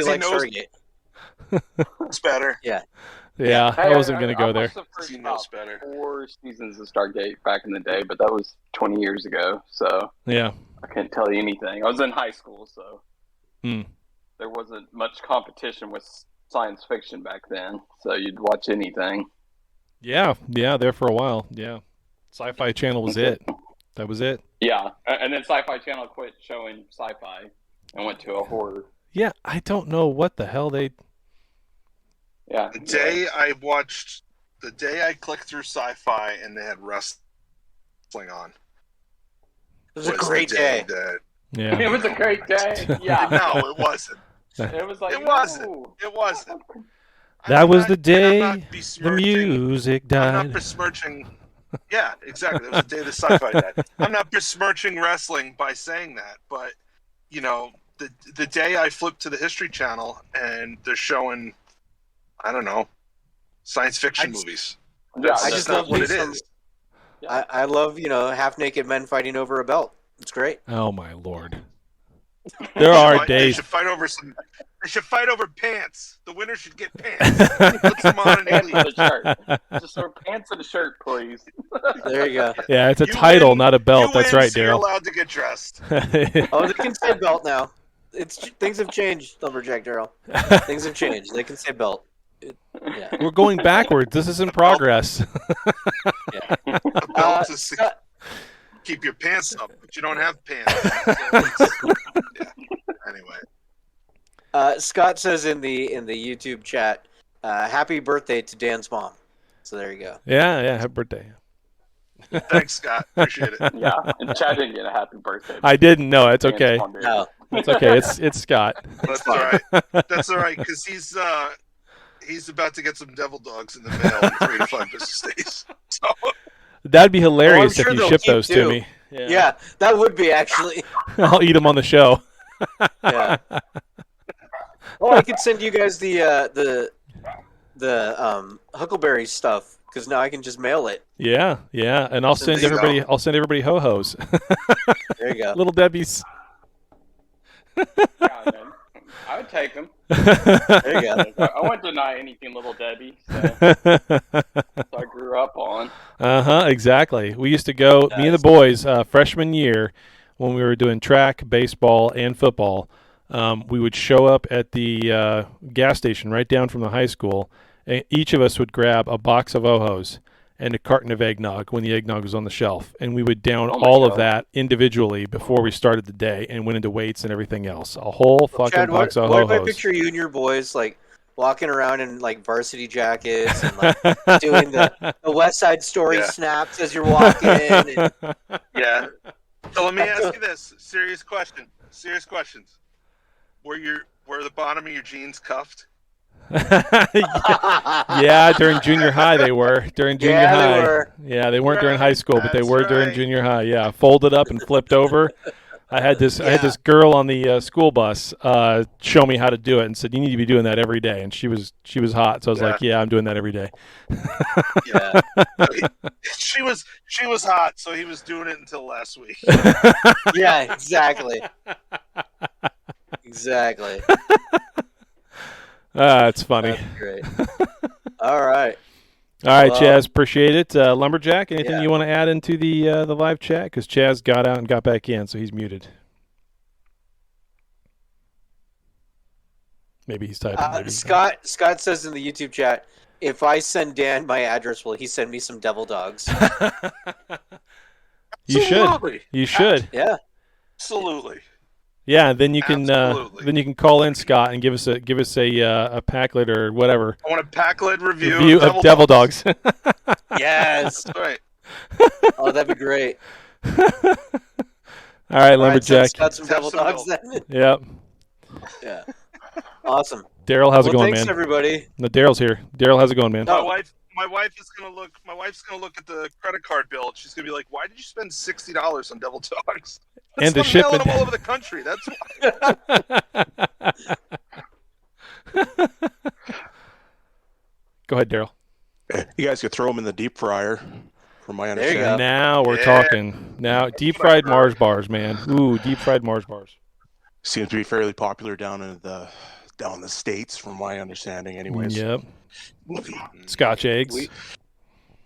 he likes knows- Stargate. It's better. Yeah, Hey, I wasn't gonna I go there. watched the first He knows about better. 4 seasons of Stargate back in the day, but that was 20 years ago, so Yeah. I can't tell you anything. I was in high school, so Hmm. there wasn't much competition with science fiction back then, so you'd watch anything. Yeah, there for a while. Yeah, Sci-Fi Channel was it. That was it. Yeah, and then Sci-Fi Channel quit showing sci-fi and went to a horror. Yeah, I don't know what the hell they. Yeah. The day I clicked through Sci-Fi and they had wrestling on. It was a great day. That... Yeah. It was a great day. Yeah. No, it wasn't. It was like, It wasn't. no. It wasn't. That I'm was not- the day I'm not the besmirching- music I'm died. not besmirching. Yeah, exactly. That was the day the Sci-Fi died. I'm not besmirching wrestling by saying that, but you know, the day I flipped to the History Channel and they're showing, I don't know, science fiction movies. Yeah, I That's just not love what me it some- is. I love, half-naked men fighting over a belt. It's great. Oh my lord. There are They days. should fight over some. They should fight over pants. The winner should get pants. Put them on and Pants leave. and a shirt. Just throw pants and a shirt, please. There you go. Yeah, it's a You title, win- not a belt. You That's win, right, so you're Daryl. allowed to get dressed. Oh, they can say belt now. Things have changed, Lumberjack Daryl. Things have changed. They can say belt. Yeah. We're going backwards. This is in progress. A belt is to keep your pants up, but you don't have pants. So yeah. Anyway, Scott says in the YouTube chat, "Happy birthday to Dan's mom." So there you go. Yeah. Happy birthday. thanks, Scott. Appreciate it. Yeah, and Chad didn't get a happy birthday. I didn't know. It's okay. No, It's okay. It's Scott. That's all right. That's all right because he's about to get some devil dogs in the mail in 3 to 5 business days. So That'd be hilarious sure if you they'll ship keep those to two. me. yeah, that would be actually. I'll eat them on the show. Yeah. Well, I could send you guys the Huckleberry stuff because now I can just mail it. Yeah, and I'll send There you everybody. I'll send everybody ho-hos. There you go. Little Debbie's. Yeah, man. I would take them. There you go. I wouldn't deny anything Little Debbie. So I grew up on. Exactly. We used to go, me and the boys, freshman year, when we were doing track, baseball, and football. We would show up at the gas station right down from the high school, and each of us would grab a box of Ohos and a carton of eggnog when the eggnog was on the shelf, and we would down all of that individually before we started the day and went into weights and everything else. A whole fucking Chad, box of what if I Ohos. picture you and your boys like walking around in like varsity jackets and like doing the West Side Story Yeah. snaps as you're walking? And, yeah. So let me ask you this: serious question. Serious questions. Were the bottom of your jeans cuffed? Yeah, during junior high they were. During junior Yeah, they high. were. Yeah, they weren't during high school, but they That's were during right. junior high. Yeah, folded up and flipped over. I had this girl on the school bus show me how to do it and said, you need to be doing that every day. And she was hot. So I was like, yeah, I'm doing that every day. Yeah. She was hot, so he was doing it until last week. Yeah, exactly. Exactly. It's funny. That's great. All right. All right, Well, Chaz, appreciate it. Lumberjack, anything yeah. you want to add into the live chat? Because Chaz got out and got back in, so he's muted. Maybe he's typing. Maybe he's Scott says in the YouTube chat, if I send Dan my address, will he send me some devil dogs? You should. Absolutely. You should. Yeah. Absolutely. Yeah, then you can Absolutely. call in, Scott, and give us a packlet or whatever I want a packlet review, review of Devil Dogs. Yes. All right. Oh, that'd be great. All right, Lumberjack. Got some Have devil some dogs milk. then. Yep. Yeah. Awesome. Daryl, how's it going, thanks, man? everybody. No, Daryl's here. Daryl, how's it going, man? Oh. My wife's gonna look at the credit card bill. She's gonna be like, "Why did you spend $60 on Devil Dogs?" And the I'm mailing shipment. them all over the country. That's why. Go ahead, Daryl. You guys could throw them in the deep fryer, from my There you understanding. go. Now we're Yeah. talking. Now, deep fried Mars bars, man. Ooh, deep fried Mars bars. Seems to be fairly popular down in the States, from my understanding, anyways. Yep. Scotch eggs.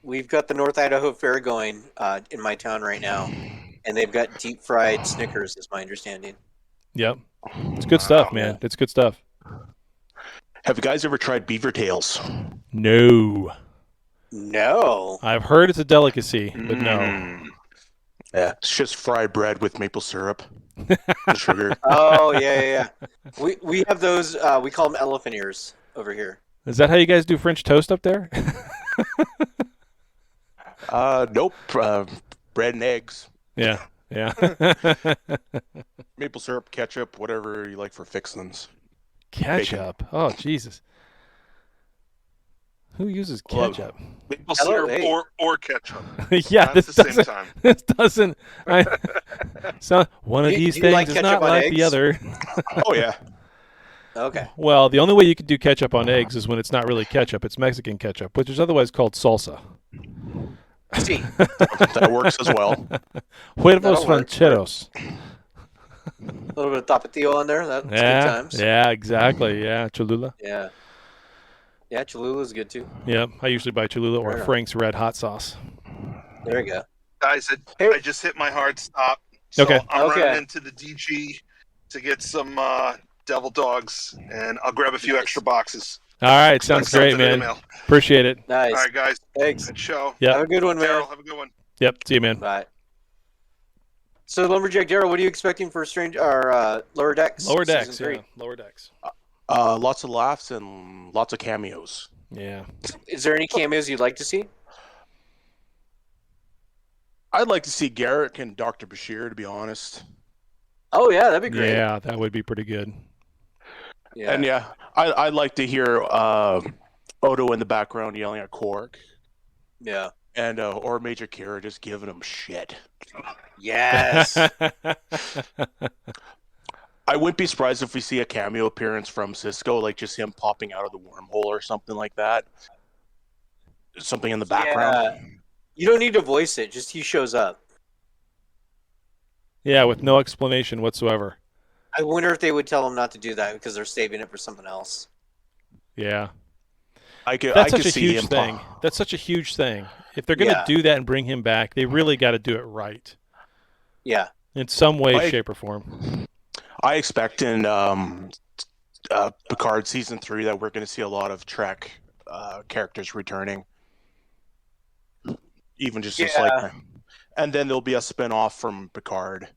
We've got the North Idaho Fair going in my town right now, and they've got deep fried Snickers, is my understanding. Yep. It's good stuff, man. It's good stuff. Have you guys ever tried beaver tails? No. No. I've heard it's a delicacy, but no. Yeah, it's just fried bread with maple syrup and sugar. Oh yeah. We have those. We call them elephant ears over here. Is that how you guys do French toast up there? Nope. Bread and eggs, Yeah. maple syrup, ketchup, whatever you like for fixins. Ketchup. Oh, Jesus. Who uses ketchup? Maple Hello, syrup hey. or ketchup. Yeah, Not this at the same doesn't. time. This doesn't. So one of Do you these things like is ketchup not on like the eggs? other. Oh yeah. Okay. Well, the only way you can do ketchup on eggs is when it's not really ketchup. It's Mexican ketchup, which is otherwise called salsa. See. That works as well. Huevos That'll work. rancheros. A little bit of tapatio on there. That's good Yeah, times. yeah, exactly. Yeah, Cholula. Yeah. Yeah, Cholula's good too. Yep, I usually buy Cholula or Yeah. Frank's Red Hot Sauce. There you go. Guys, Hey. I just hit my hard stop. So Okay. I'm Okay. running into the DG to get some Devil Dogs, and I'll grab a few Nice. extra boxes. All right, sounds Send great, something in the man. mail. Appreciate it. Nice. All right, guys. Thanks. Good show. Yep. Have a good one, man. Daryl, have a good one. Yep, see you, man. Bye. So, Lumberjack Daryl, what are you expecting for Lower Decks? Lower Season decks, 3? yeah, lower decks. Lots of laughs and lots of cameos. Yeah. Is there any cameos you'd like to see? I'd like to see Garrett and Dr. Bashir, to be honest. Oh yeah, that'd be great. Yeah, that would be pretty good. Yeah. And yeah, I'd like to hear Odo in the background yelling at Quark, Yeah. and or Major Kira just giving him shit. Yes. I wouldn't be surprised if we see a cameo appearance from Cisco, like just him popping out of the wormhole or something like that. Something in the background. You don't need to voice it; just he shows up. Yeah, with no explanation whatsoever. I wonder if they would tell him not to do that because they're saving it for something else. Yeah. I could That's such a see huge him thing. That's such a huge thing. If they're going to Yeah. do that and bring him back, they really got to do it right. Yeah. In some way, I- shape, or form. I expect in Picard season 3 that we're going to see a lot of Trek characters returning, even just as like, and then there'll be a spin-off from Picard.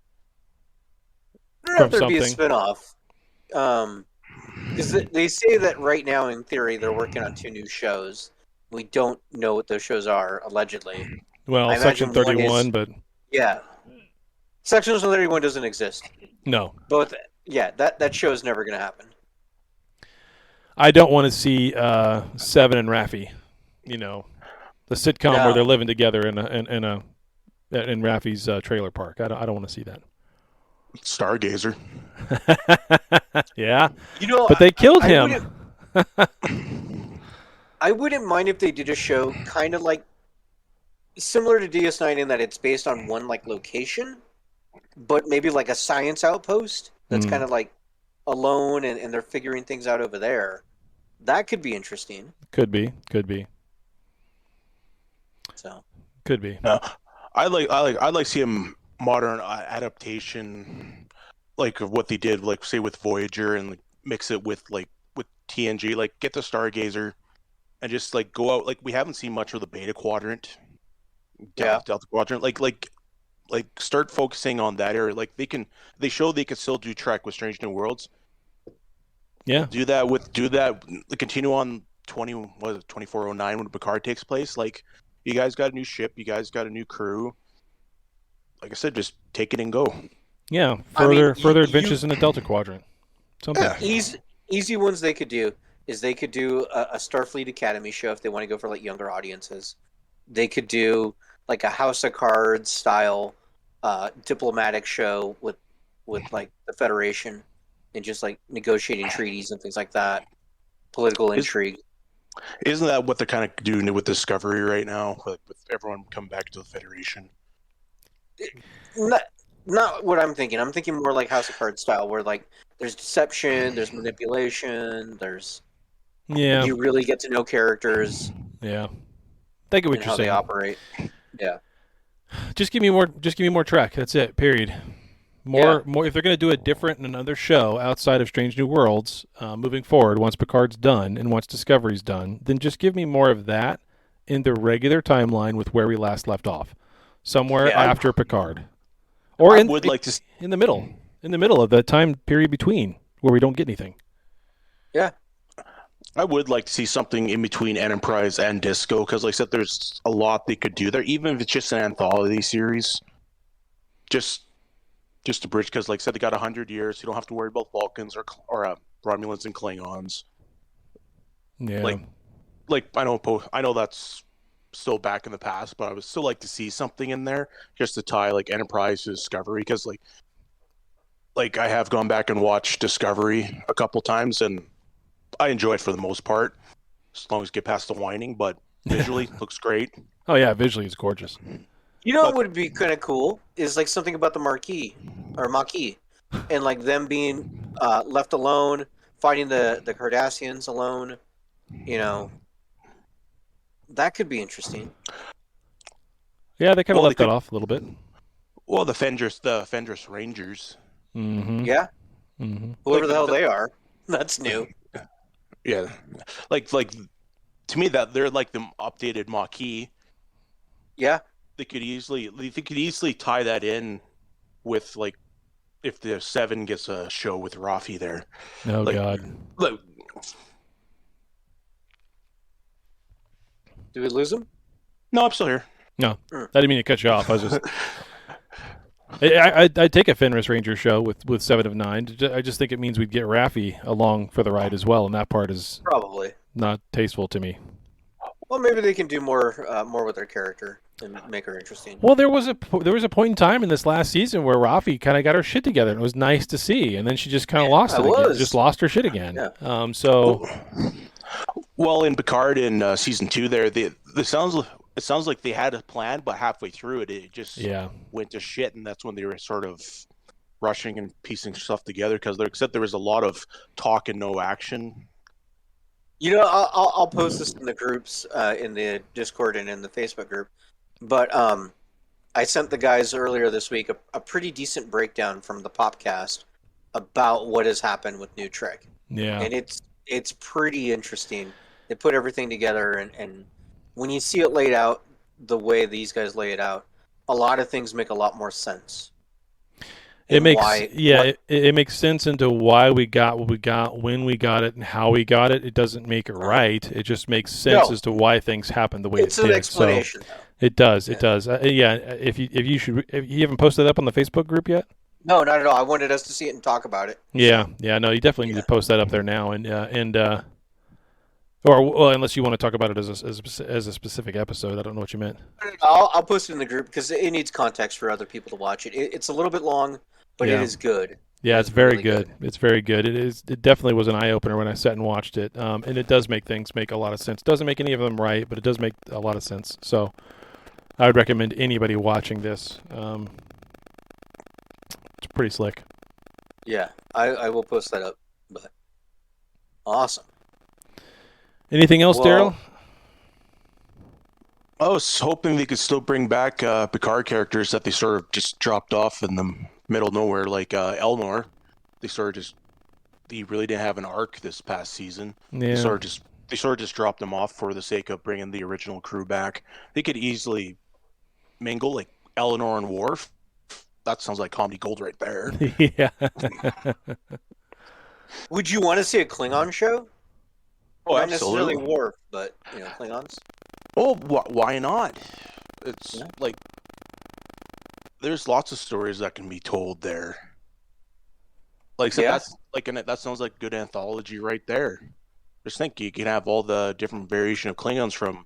I don't know if From there'd be a something. spinoff. Because they say that right now, in theory, they're working on 2 new shows. We don't know what those shows are, allegedly. Well, I Section imagine one 31, is- but Yeah. Section 31 doesn't exist. no. Both. Yeah, that show is never going to happen. I don't want to see Seven and Raffi, the sitcom No. where they're living together in Raffi's trailer park. I don't want to see that. Stargazer. Yeah, You know, but they killed I him. I wouldn't mind if they did a show kind of like similar to DS9 in that it's based on one like location, but maybe like a science outpost that's kind of like alone and they're figuring things out over there. That could be interesting. Could be. So Could be. No, I'd like to see a modern adaptation, like of what they did, like say with Voyager, and like, mix it with TNG, like get the Stargazer, and just like go out. Like we haven't seen much of the Beta Quadrant, Delta Quadrant. Like start focusing on that area. Like they show they can still do Trek with Strange New Worlds. Yeah. Do that. Continue on 2409 when Picard takes place. Like you guys got a new ship, you guys got a new crew. Like I said, just take it and go. Yeah, further adventures in the Delta Quadrant. Something. Easy ones they could do is they could do a Starfleet Academy show if they want to go for like younger audiences. They could do like a House of Cards style diplomatic show with like the Federation and just like negotiating treaties and things like that. Political intrigue. Isn't that what they're kind of doing with Discovery right now? With everyone coming back to the Federation? Not what I'm thinking. I'm thinking more like House of Cards style, where like there's deception, there's manipulation, there's you really get to know characters. Yeah, I get what you're how saying. They operate. Yeah, just give me more Trek. That's it. Period. More. If they're going to do it different in another show outside of Strange New Worlds, moving forward, once Picard's done and once Discovery's done, then just give me more of that in the regular timeline with where we last left off, somewhere after Picard, or in the middle of the time period between where we don't get anything. Yeah. I would like to see something in between Enterprise and Disco, because like I said, there's a lot they could do there, even if it's just an anthology series. Just to bridge, because like I said, they got 100 years. You don't have to worry about Vulcans or Romulans and Klingons. Yeah. Like I know that's still back in the past, but I would still like to see something in there just to tie like Enterprise to Discovery, because like I have gone back and watched Discovery a couple times, and I enjoy it for the most part, as long as you get past the whining. But visually, looks great. Oh yeah, visually it's gorgeous. You know what would be kind of cool is like something about the Maquis, and like them being left alone, fighting the Cardassians alone. You know, that could be interesting. Yeah, they kind of left that off a little bit. Well, the Fenris Rangers. Mm-hmm. Yeah. Mm-hmm. Whoever the hell they are, that's new. Yeah, like to me that they're like the updated Maquis. Yeah. They could easily tie that in with like if the Seven gets a show with Rafi there. Oh God! Did we lose him? No, I'm still here. No, I didn't mean to cut you off. I was just. I'd take a Fenris Ranger show with 7 of 9. I just think it means we'd get Raffi along for the ride as well, and that part is probably not tasteful to me. Well, maybe they can do more with their character and make her interesting. Well, there was a point in time in this last season where Raffi kind of got her shit together, and it was nice to see, and then she just kind of lost it again. Just lost her shit again. Yeah. Well, in Picard in season 2, it sounds like they had a plan, but halfway through it just went to shit, and that's when they were sort of rushing and piecing stuff together, because there was a lot of talk and no action. You know, I'll post this in the groups, in the Discord and in the Facebook group. But I sent the guys earlier this week a pretty decent breakdown from the Popcast about what has happened with New Trek. Yeah, and it's pretty interesting. They put everything together, and when you see it laid out the way these guys lay it out, a lot of things make a lot more sense. It makes sense into why we got what we got, when we got it, and how we got it. It doesn't make it right. It just makes sense as to why things happened the way it did. It's an explanation. So it does. It does. If you haven't posted it up on the Facebook group yet? No, not at all. I wanted us to see it and talk about it. Yeah. No, you definitely need to post that up there now, or unless you want to talk about it as a specific episode. I don't know what you meant. I'll post it in the group because it needs context for other people to watch it. It's a little bit long. but Yeah. it is good. Yeah, it's It's very really good. It's very good. It definitely was an eye opener when I sat and watched it. And it does make things make a lot of sense. Doesn't make any of them right, but it does make a lot of sense. So I would recommend anybody watching this. It's pretty slick. Yeah, I will post that up. But awesome. Anything else, Well- Daryl? I was hoping they could still bring back Picard characters that they sort of just dropped off in the middle of nowhere, like Elnor. They really didn't have an arc this past season. Yeah. They sort of just dropped them off for the sake of bringing the original crew back. They could easily mingle, like Eleanor and Worf. That sounds like comedy gold right there. Yeah. Would you want to see a Klingon show? Oh, Not necessarily absolutely. Worf, but Klingons. Oh, why not? It's Yeah. like there's lots of stories that can be told there. Like so Yeah. that sounds like good anthology right there. Just think you can have all the different variation of Klingons from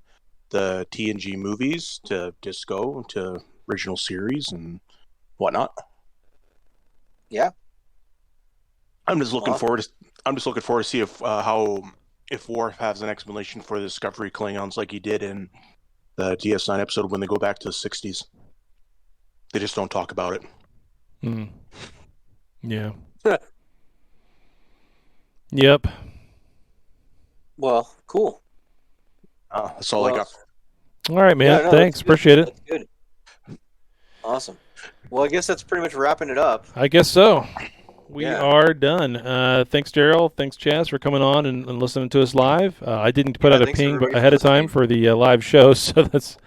the TNG movies to Disco to original series and whatnot. Yeah. I'm just looking Awesome. forward to see if Worf has an explanation for the Discovery Klingons like he did in the DS9 episode when they go back to the 60s. They just don't talk about it. Yeah. Yep. Well, cool. That's all I got. All right, man. Yeah, no, Thanks. that's good. Appreciate it. That's good. Awesome. Well, I guess that's pretty much wrapping it up. I guess so. We Yeah. are done. Thanks, Daryl. Thanks, Chaz, for coming on and listening to us live. I didn't put Yeah, out a thanks, ping everybody, ahead for of time listening. for the live show, so that's.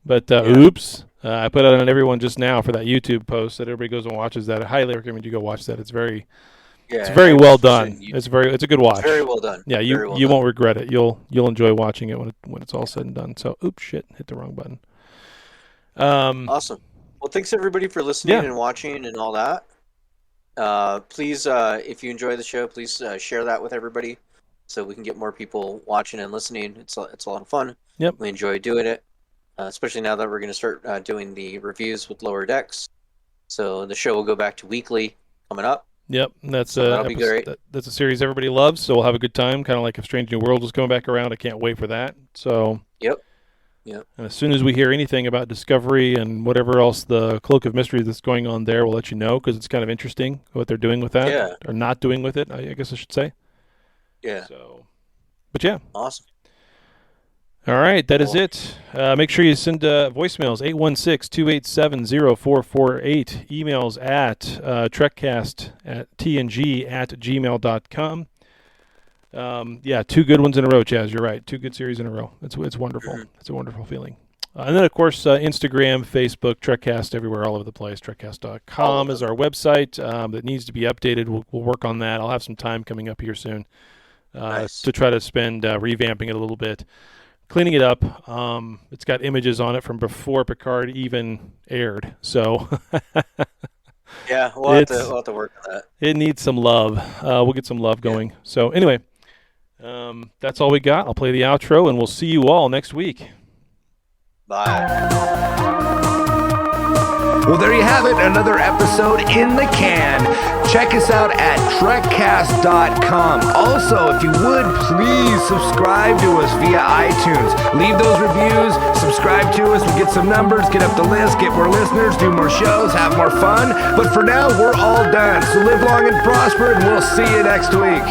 But Yeah. oops, I put out on everyone just now for that YouTube post that everybody goes and watches that. I highly recommend you go watch that. It's very well done. It's a good watch. It's very well done. Yeah, Very well you done. won't regret it. You'll enjoy watching it when it's all said and done. So, oops, shit, hit the wrong button. Awesome. Well, thanks everybody for listening Yeah. and watching and all that. Please, if you enjoy the show, please share that with everybody so we can get more people watching and listening. It's a lot of fun. Yep. We enjoy doing it, especially now that we're going to start doing the reviews with Lower Decks. So the show will go back to weekly coming up. Yep, that's So that'll be great. That's a series everybody loves, so we'll have a good time. Kind of like if Strange New World was coming back around, I can't wait for that. So, Yep. and as soon as we hear anything about Discovery and whatever else the Cloak of Mystery that's going on there, we'll let you know because it's kind of interesting what they're doing with that Yeah. or not doing with it. I guess I should say. Yeah. So, but yeah. Awesome. All right, that is Cool. it. Make sure you send voicemails, 816-287-0448. Emails at trekcasttng@gmail.com. Yeah, 2 good ones in a row, Chaz. You're right. 2 good series in a row. It's wonderful. Mhm. It's a wonderful feeling. And then, of course, Instagram, Facebook, Trekcast, everywhere, all over the place. Trekcast.com is our website that needs to be updated. We'll work on that. I'll have some time coming up here soon Nice. to try to spend revamping it a little bit. Cleaning it up. It's got images on it from before Picard even aired. So Yeah, we'll have to work on that. it needs some love. We'll get some love going. So anyway, that's all we got. I'll play the outro, and we'll see you all next week. Bye. Well, there you have it, another episode in the can. Check us out at trekcast.com. Also, if you would, please subscribe to us via iTunes. Leave those reviews, subscribe to us, we'll get some numbers, get up the list, get more listeners, do more shows, have more fun. But for now, we're all done. So live long and prosper, and we'll see you next week.